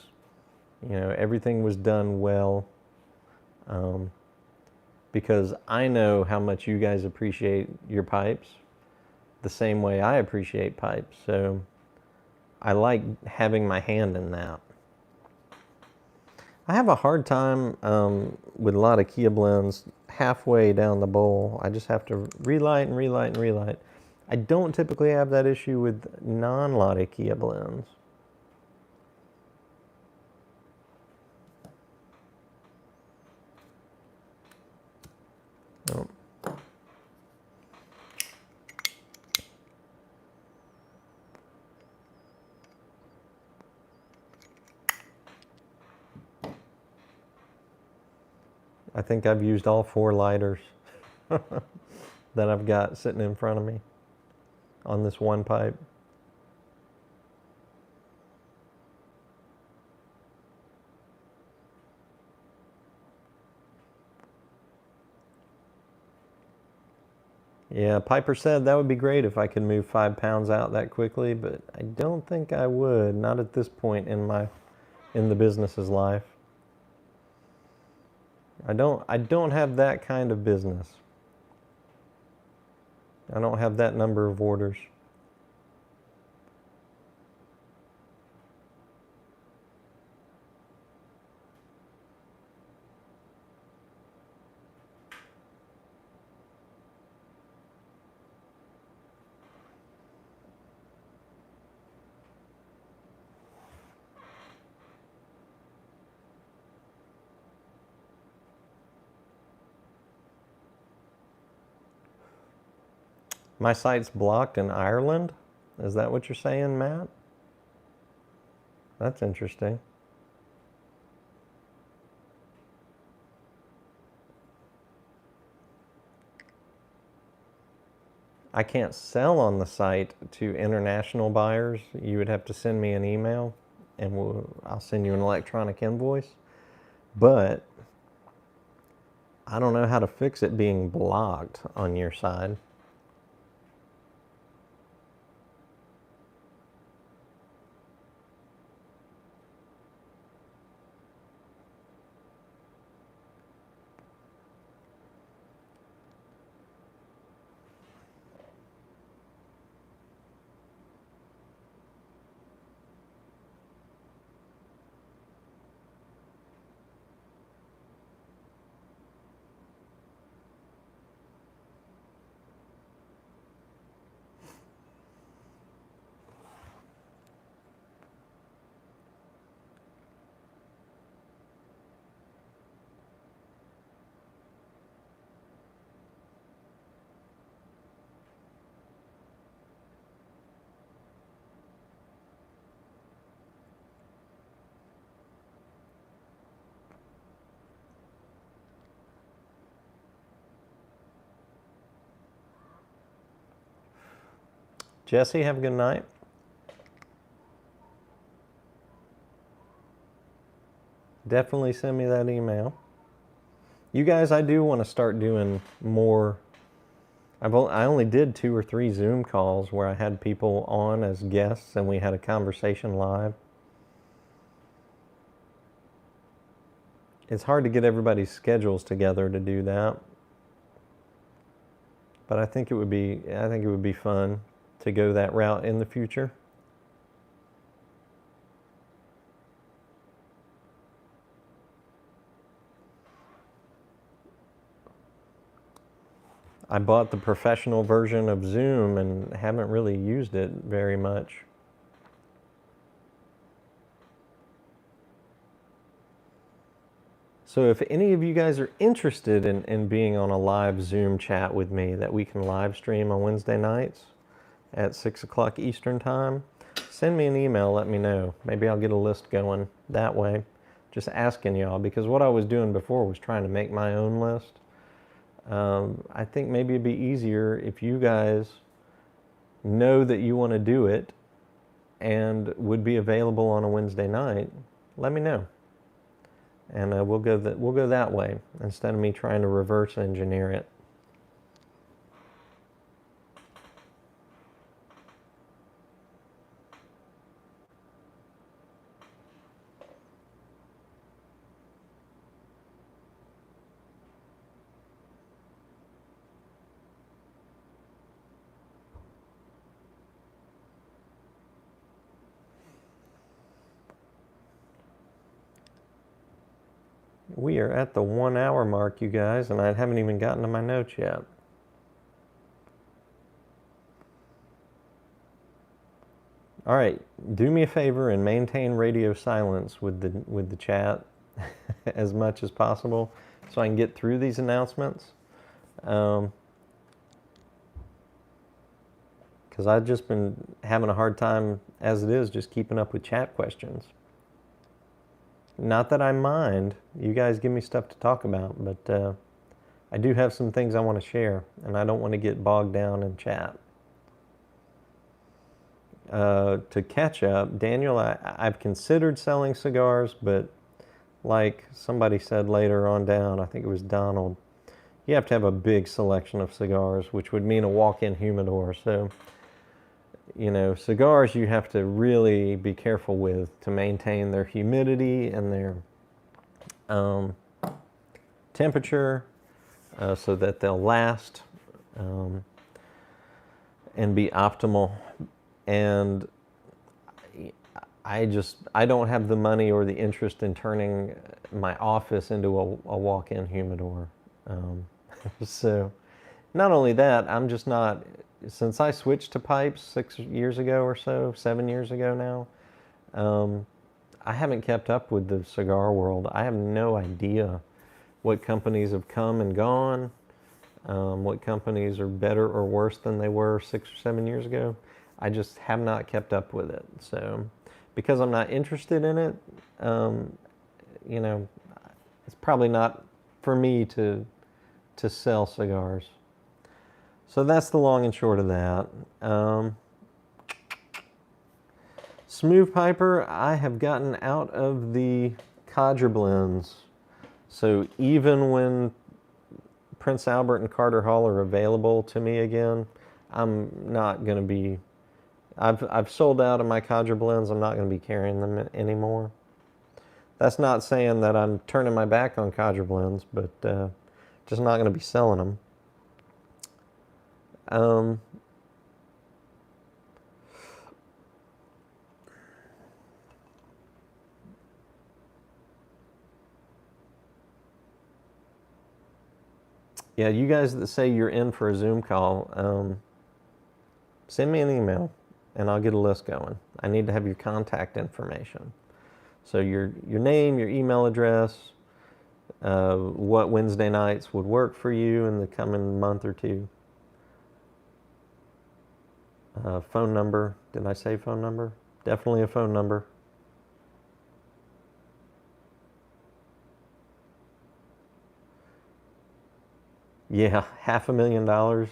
everything was done well. Because I know how much you guys appreciate your pipes the same way I appreciate pipes. So I like having my hand in that. I have a hard time with a lot of Kia blends halfway down the bowl. I just have to relight and relight and relight. I don't typically have that issue with non-latte Kia blends. Oh. I think I've used all 4 lighters that I've got sitting in front of me on this one pipe. Yeah, Piper said that would be great if I could move 5 pounds out that quickly, but I don't think I would, not at this point in the business's life. I don't have that kind of business. I don't have that number of orders. My site's blocked in Ireland? Is that what you're saying, Matt? That's interesting. I can't sell on the site to international buyers. You would have to send me an email and I'll send you an electronic invoice. But I don't know how to fix it being blocked on your side. Jesse, have a good night. Definitely send me that email. You guys, I do want to start doing more. I only did 2 or 3 Zoom calls where I had people on as guests and we had a conversation live. It's hard to get everybody's schedules together to do that. But I think it would be fun to go that route in the future. I bought the professional version of Zoom and haven't really used it very much. So if any of you guys are interested in being on a live Zoom chat with me that we can live stream on Wednesday nights at 6 o'clock Eastern time, send me an email, let me know. Maybe I'll get a list going that way. Just asking y'all, because what I was doing before was trying to make my own list. I think maybe it'd be easier if you guys know that you want to do it and would be available on a Wednesday night. Let me know. And we'll go that way instead of me trying to reverse engineer it. We are at the 1 hour mark, you guys, and I haven't even gotten to my notes yet. All right, do me a favor and maintain radio silence with the chat as much as possible so I can get through these announcements. Because I've just been having a hard time, as it is, just keeping up with chat questions. Not that I mind. You guys give me stuff to talk about, but I do have some things I want to share, and I don't want to get bogged down in chat. To catch up, Daniel, I've considered selling cigars, but like somebody said later on down, I think it was Donald, you have to have a big selection of cigars, which would mean a walk-in humidor. So, you know, cigars you have to really be careful with to maintain their humidity and their temperature so that they'll last and be optimal. And I don't have the money or the interest in turning my office into a walk-in humidor. So not only that, I'm just not, since I switched to pipes 6 years ago or so, 7 years ago now, I haven't kept up with the cigar world. I have no idea what companies have come and gone, what companies are better or worse than they were 6 or 7 years ago. I just have not kept up with it. So because I'm not interested in it, you know, it's probably not for me to sell cigars. So that's the long and short of that. Smooth Piper, I have gotten out of the Codger blends. So even when Prince Albert and Carter Hall are available to me again, I'm not going to be, I've sold out of my Codger blends. I'm not going to be carrying them anymore. That's not saying that I'm turning my back on Codger blends, but just not going to be selling them. Yeah, you guys that say you're in for a Zoom call, send me an email and I'll get a list going. I need to have your contact information. So your name, your email address, what Wednesday nights would work for you in the coming month or two. Phone number. Did I say phone number? Definitely a phone number. Yeah, $500,000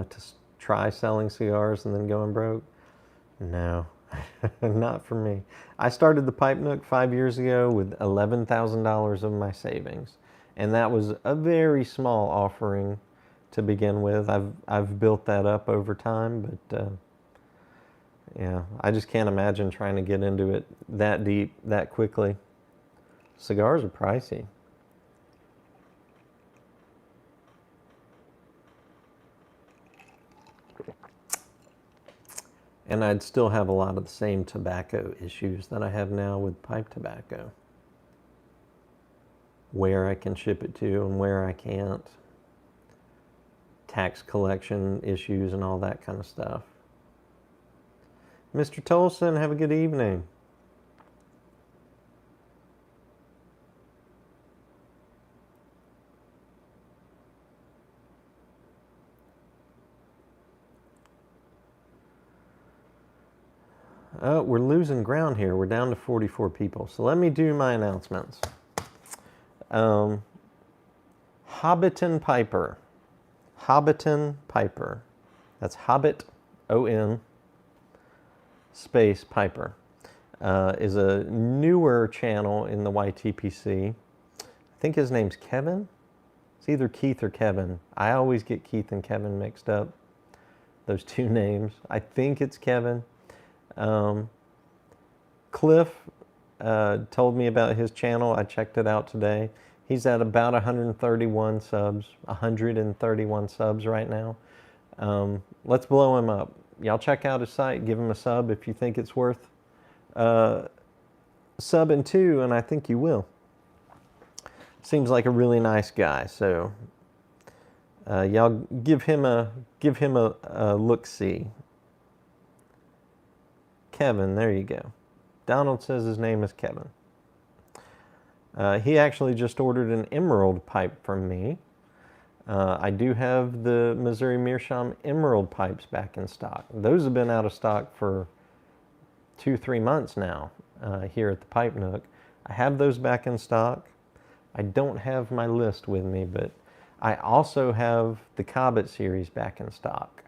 to try selling cigars and then going broke? No, not for me. I started the Pipe Nook 5 years ago with $11,000 of my savings. And that was a very small offering to begin with. I've built that up over time, but yeah, I just can't imagine trying to get into it that deep, that quickly. Cigars are pricey. And I'd still have a lot of the same tobacco issues that I have now with pipe tobacco. Where I can ship it to and where I can't. Tax collection issues and all that kind of stuff. Mr. Tolson, have a good evening. We're losing ground here. We're down to 44 people. So let me do my announcements. Hobbiton Piper. Hobbiton Piper. That's Hobbit, O-N, space Piper. Is a newer channel in the YTPC. I think his name's Kevin. It's either Keith or Kevin. I always get Keith and Kevin mixed up. Those two names. I think it's Kevin. Cliff told me about his channel. I checked it out today. He's at about 131 subs. 131 subs right now. Let's blow him up. Y'all check out his site. Give him a sub if you think it's worth subbing to, and I think you will. Seems like a really nice guy. So y'all give him a look-see. Kevin, there you go. Donald says his name is Kevin. He actually just ordered an emerald pipe from me. I do have the Missouri Meerschaum emerald pipes back in stock. Those have been out of stock for 2-3 months now here at the Pipe Nook. I have those back in stock. I don't have my list with me, but I also have the Cobbett series back in stock.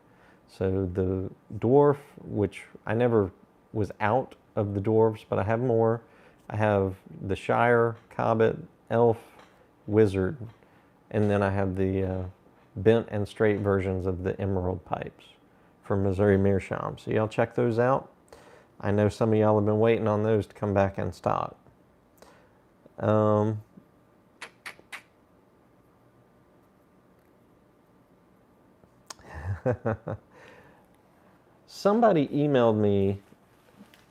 So the dwarf, which I never was out of the dwarfs, but I have more. I have the Shire, Cobbett, Elf, Wizard, and then I have the bent and straight versions of the emerald pipes from Missouri Meerschaum. So y'all check those out. I know some of y'all have been waiting on those to come back in stock. Somebody emailed me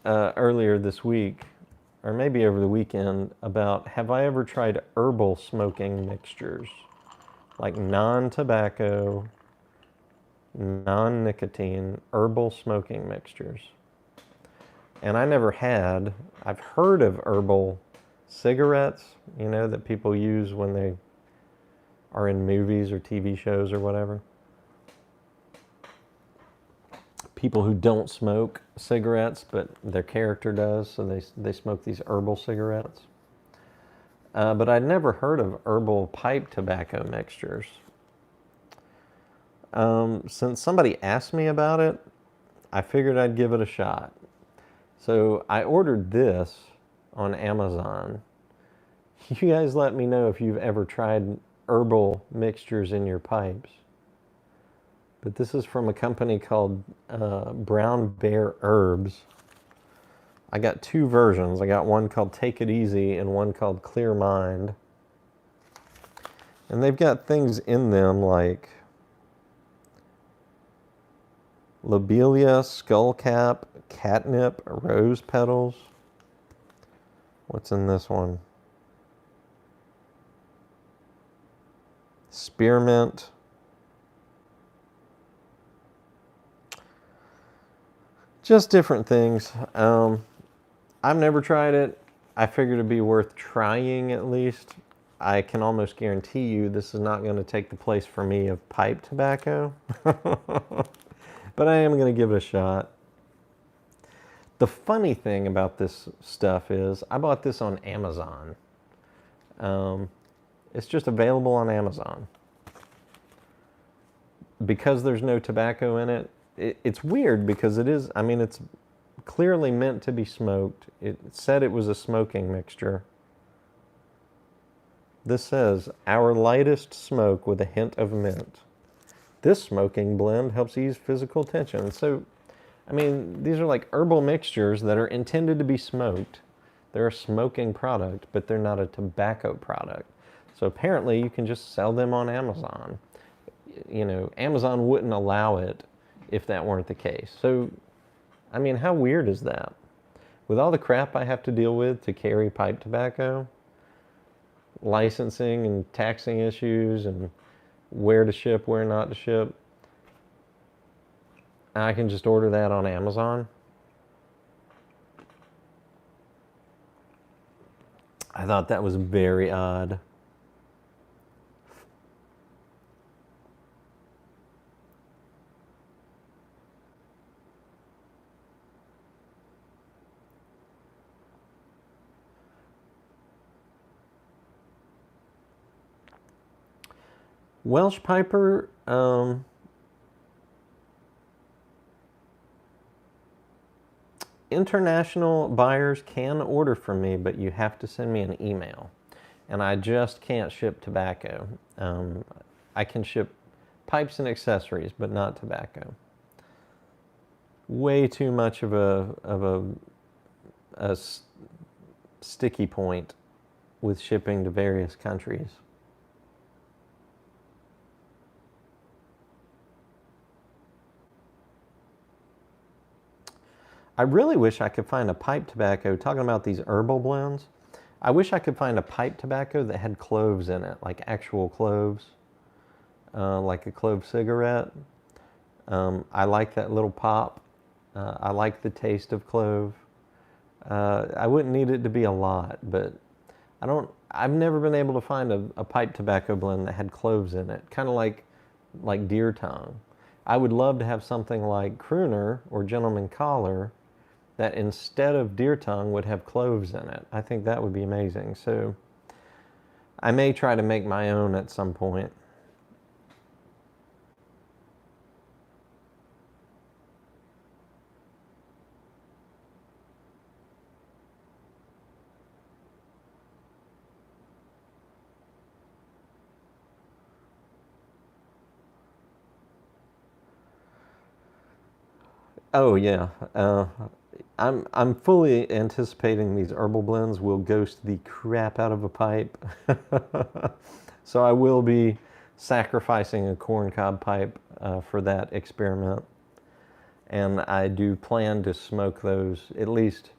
earlier this week, or maybe over the weekend, about have I ever tried herbal smoking mixtures, like non-tobacco, non-nicotine herbal smoking mixtures. And I never had. I've heard of herbal cigarettes, you know, that people use when they are in movies or TV shows or whatever. People who don't smoke cigarettes, but their character does, so they smoke these herbal cigarettes. But I'd never heard of herbal pipe tobacco mixtures. Since somebody asked me about it, I figured I'd give it a shot. So I ordered this on Amazon. You guys let me know if you've ever tried herbal mixtures in your pipes. But this is from a company called Brown Bear Herbs. I got 2 versions. I got one called Take It Easy and one called Clear Mind. And they've got things in them like lobelia, skullcap, catnip, rose petals. What's in this one? Spearmint. Just different things. I've never tried it. I figured it'd be worth trying at least. I can almost guarantee you this is not going to take the place for me of pipe tobacco. But I am going to give it a shot. The funny thing about this stuff is I bought this on Amazon. It's just available on Amazon. Because there's no tobacco in it, it's weird because it is, I mean, it's clearly meant to be smoked. It said it was a smoking mixture. This says, our lightest smoke with a hint of mint. This smoking blend helps ease physical tension. So, I mean, these are like herbal mixtures that are intended to be smoked. They're a smoking product, but they're not a tobacco product. So apparently you can just sell them on Amazon. You know, Amazon wouldn't allow it if that weren't the case. So, I mean, how weird is that? With all the crap I have to deal with to carry pipe tobacco, licensing and taxing issues and where to ship, where not to ship, I can just order that on Amazon. I thought that was very odd. Welsh Piper, international buyers can order from me, but you have to send me an email. And I just can't ship tobacco. I can ship pipes and accessories, but not tobacco. Way too much of a sticky point with shipping to various countries. I really wish I could find a pipe tobacco, talking about these herbal blends, I wish I could find a pipe tobacco that had cloves in it, like actual cloves, like a clove cigarette. I like that little pop. I like the taste of clove. I wouldn't need it to be a lot, but I've never been able to find a pipe tobacco blend that had cloves in it, kind of like deer tongue. I would love to have something like Crooner or Gentleman Collar that instead of deer tongue would have cloves in it. I think that would be amazing. So I may try to make my own at some point. Oh yeah, I'm fully anticipating these herbal blends will ghost the crap out of a pipe. So I will be sacrificing a corncob pipe for that experiment, and I do plan to smoke those at least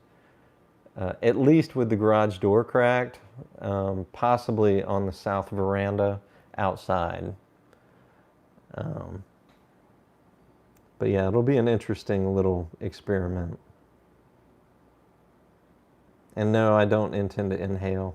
with the garage door cracked, possibly on the south veranda outside. Um, but yeah, it'll be an interesting little experiment. And no, I don't intend to inhale.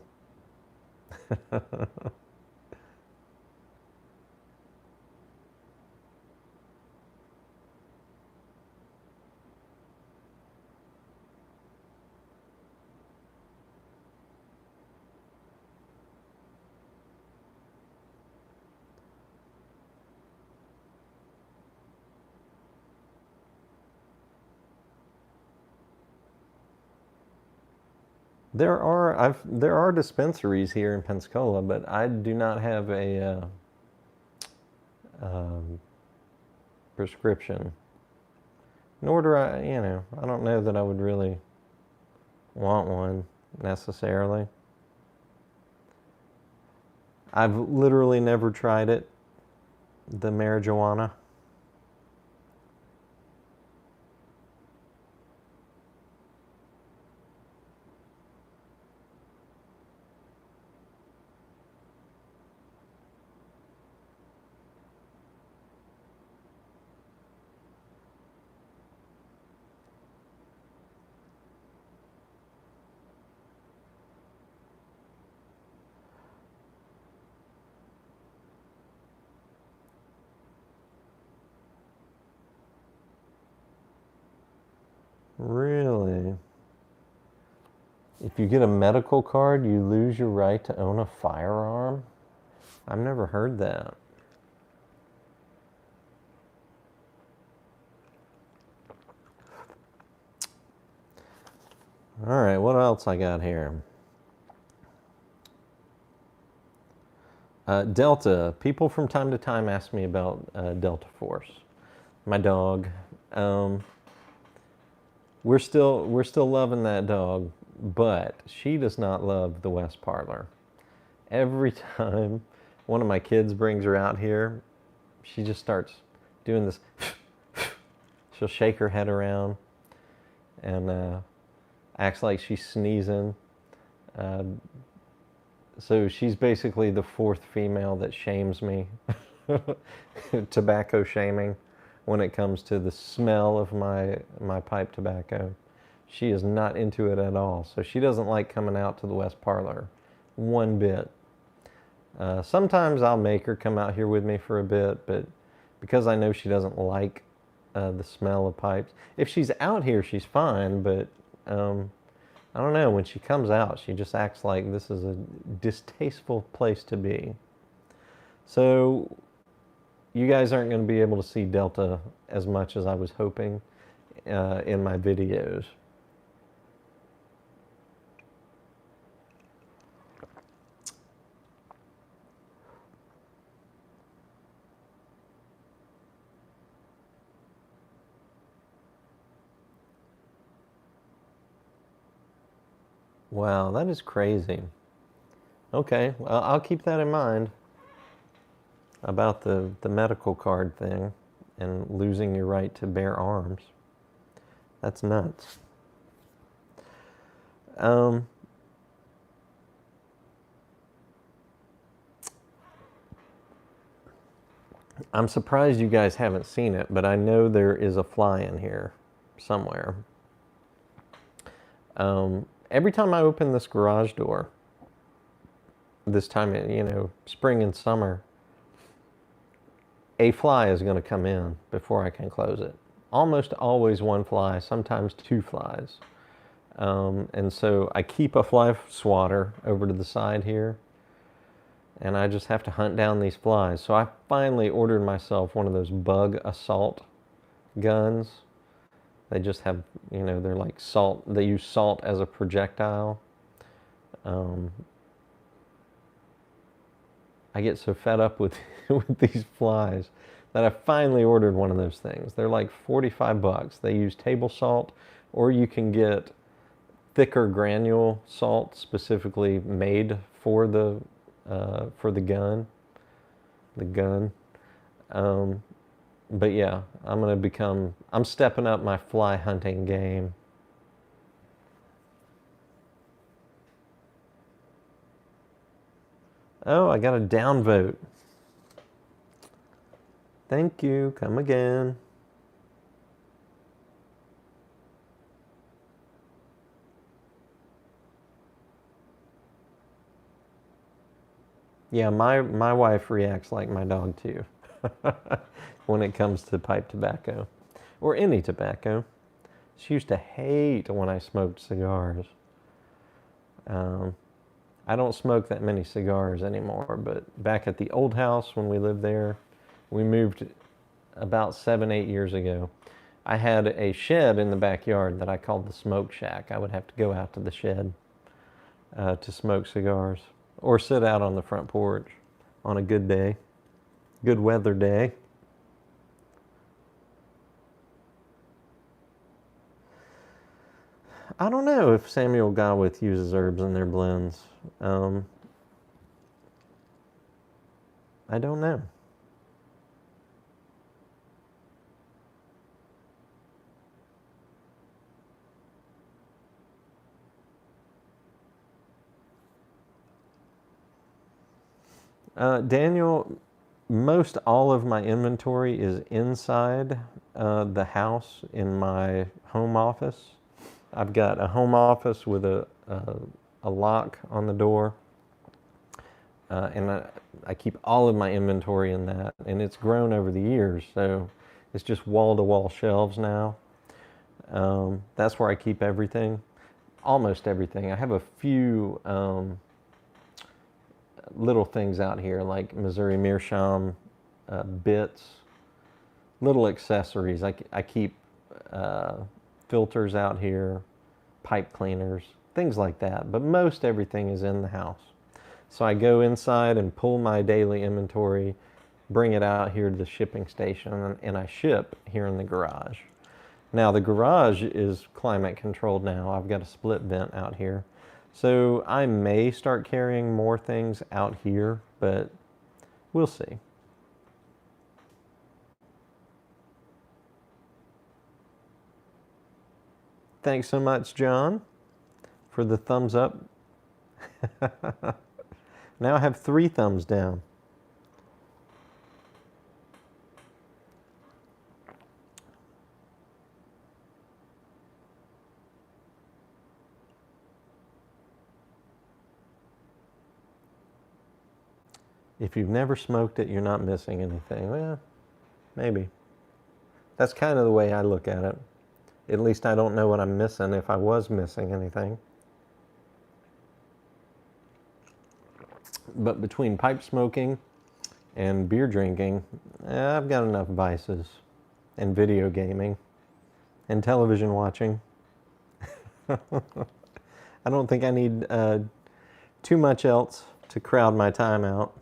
There are dispensaries here in Pensacola, but I do not have a um, prescription. Nor do I, I don't know that I would really want one necessarily. I've literally never tried it, the marijuana. Really? If you get a medical card, you lose your right to own a firearm? I've never heard that. All right, what else I got here? Delta. People from time to time ask me about Delta Force, my dog. Um, we're still loving that dog, but she does not love the West Parlor. Every time one of my kids brings her out here, she just starts doing this. She'll shake her head around and acts like she's sneezing. Uh, so she's basically the fourth female that shames me. Tobacco shaming when it comes to the smell of my pipe tobacco. She is not into it at all. So she doesn't like coming out to the West Parlor one bit. Sometimes I'll make her come out here with me for a bit, but because I know she doesn't like the smell of pipes. If she's out here, she's fine, but I don't know. When she comes out, she just acts like this is a distasteful place to be. So you guys aren't going to be able to see Delta as much as I was hoping in my videos. Wow, that is crazy. Okay, well, I'll keep that in mind about the medical card thing and losing your right to bear arms. That's nuts. Um, I'm surprised you guys haven't seen it, but I know there is a fly in here somewhere. Every time I open this garage door, this time, spring and summer, a fly is going to come in before I can close it. Almost always one fly, sometimes two flies. And so I keep a fly swatter over to the side here, and I just have to hunt down these flies. So I finally ordered myself one of those bug assault guns. They just have, they're like salt. They use salt as a projectile. I get so fed up with with these flies that I finally ordered one of those things. They're like 45 bucks. They use table salt, or you can get thicker granule salt specifically made for the gun. The gun. But yeah, I'm stepping up my fly hunting game. Oh, I got a downvote. Thank you. Come again. Yeah, my wife reacts like my dog too when it comes to pipe tobacco or any tobacco. She used to hate when I smoked cigars. I don't smoke that many cigars anymore, but back at the old house when we lived there, we moved about 7, 8 years ago. I had a shed in the backyard that I called the smoke shack. I would have to go out to the shed to smoke cigars or sit out on the front porch on a good day, good weather day. I don't know if Samuel Gawith uses herbs in their blends. I don't know. Daniel, most all of my inventory is inside the house in my home office. I've got a home office with a lock on the door, and I keep all of my inventory in that, and it's grown over the years, so it's just wall-to-wall shelves now. That's where I keep everything, almost everything. I have a few little things out here like Missouri Meerschaum bits, little accessories. I keep filters out here, pipe cleaners, things like that. But most everything is in the house. So I go inside and pull my daily inventory, bring it out here to the shipping station, and I ship here in the garage. Now the garage is climate controlled now. I've got a split vent out here. So I may start carrying more things out here, but we'll see. Thanks so much, John, for the thumbs up. Now I have 3 thumbs down. If you've never smoked it, you're not missing anything. Well, maybe. That's kind of the way I look at it. At least I don't know what I'm missing if I was missing anything. But between pipe smoking and beer drinking, I've got enough vices. And video gaming. And television watching. I don't think I need too much else to crowd my time out.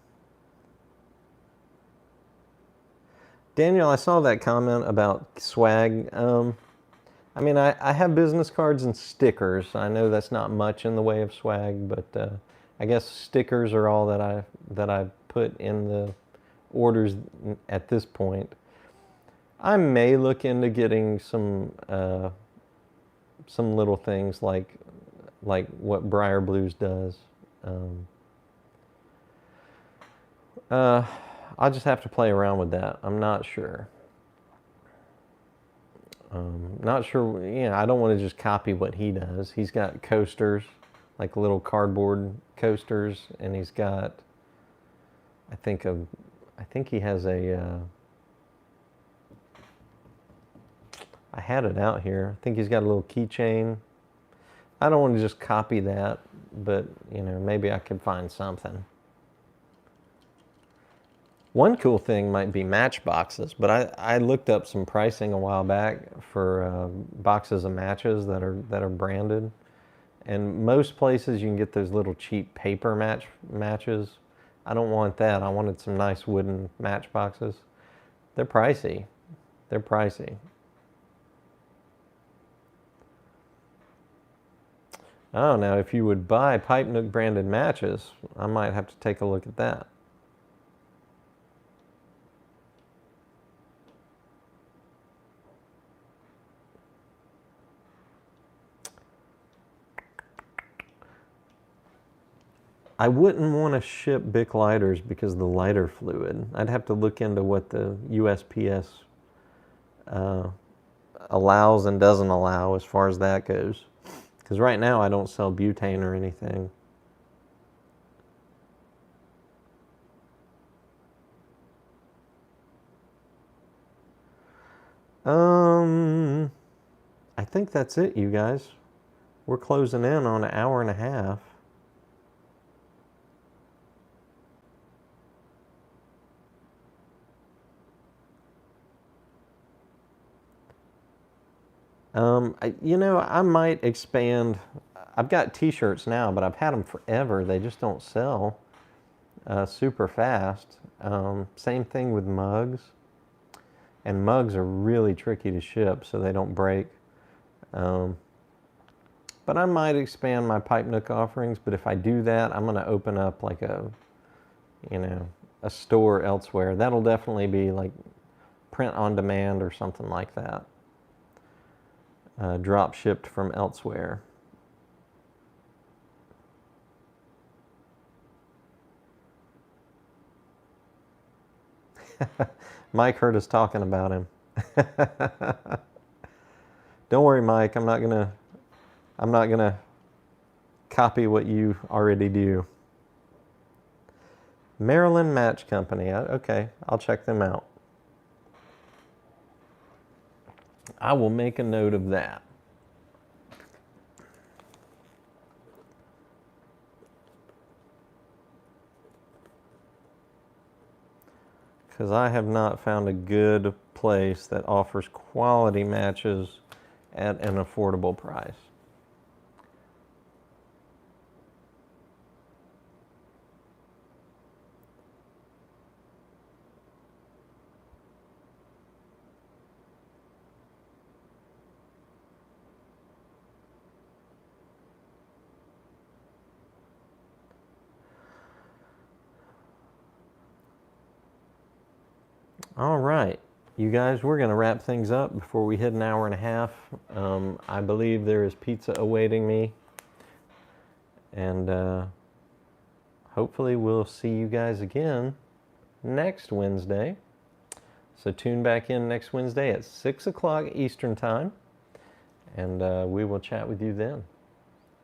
Daniel, I saw that comment about swag. I mean, I have business cards and stickers. I know that's not much in the way of swag, but I guess stickers are all that I put in the orders at this point. I may look into getting some little things like what Briar Blues does. I'll just have to play around with that. I'm not sure. Not sure, I don't want to just copy what he does. He's got coasters, like little cardboard coasters, and he's got, I think he has a, I had it out here. I think he's got a little keychain. I don't want to just copy that, but, maybe I could find something. One cool thing might be matchboxes, but I looked up some pricing a while back for boxes of matches that are branded, and most places you can get those little cheap paper matches. I don't want that. I wanted some nice wooden matchboxes. They're pricey. They're pricey. Oh, now if you would buy Pipe Nook branded matches, I might have to take a look at that. I wouldn't want to ship Bic lighters because of the lighter fluid. I'd have to look into what the USPS allows and doesn't allow as far as that goes. Because right now I don't sell butane or anything. I think that's it, you guys. We're closing in on an hour and a half. I might expand. I've got t-shirts now, but I've had them forever. They just don't sell super fast. Same thing with mugs. And mugs are really tricky to ship, so they don't break. But I might expand my Pipe Nook offerings, but if I do that, I'm going to open up like a store elsewhere. That'll definitely be like print on demand or something like that. Drop shipped from elsewhere. Mike heard us talking about him. Don't worry, Mike. I'm not gonna copy what you already do. Maryland Match Company. Okay, I'll check them out. I will make a note of that. Because I have not found a good place that offers quality matches at an affordable price. All right, you guys, we're going to wrap things up before we hit an hour and a half. I believe there is pizza awaiting me. And hopefully we'll see you guys again next Wednesday. So tune back in next Wednesday at 6 o'clock Eastern Time. And we will chat with you then.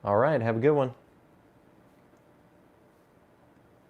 All right, have a good one.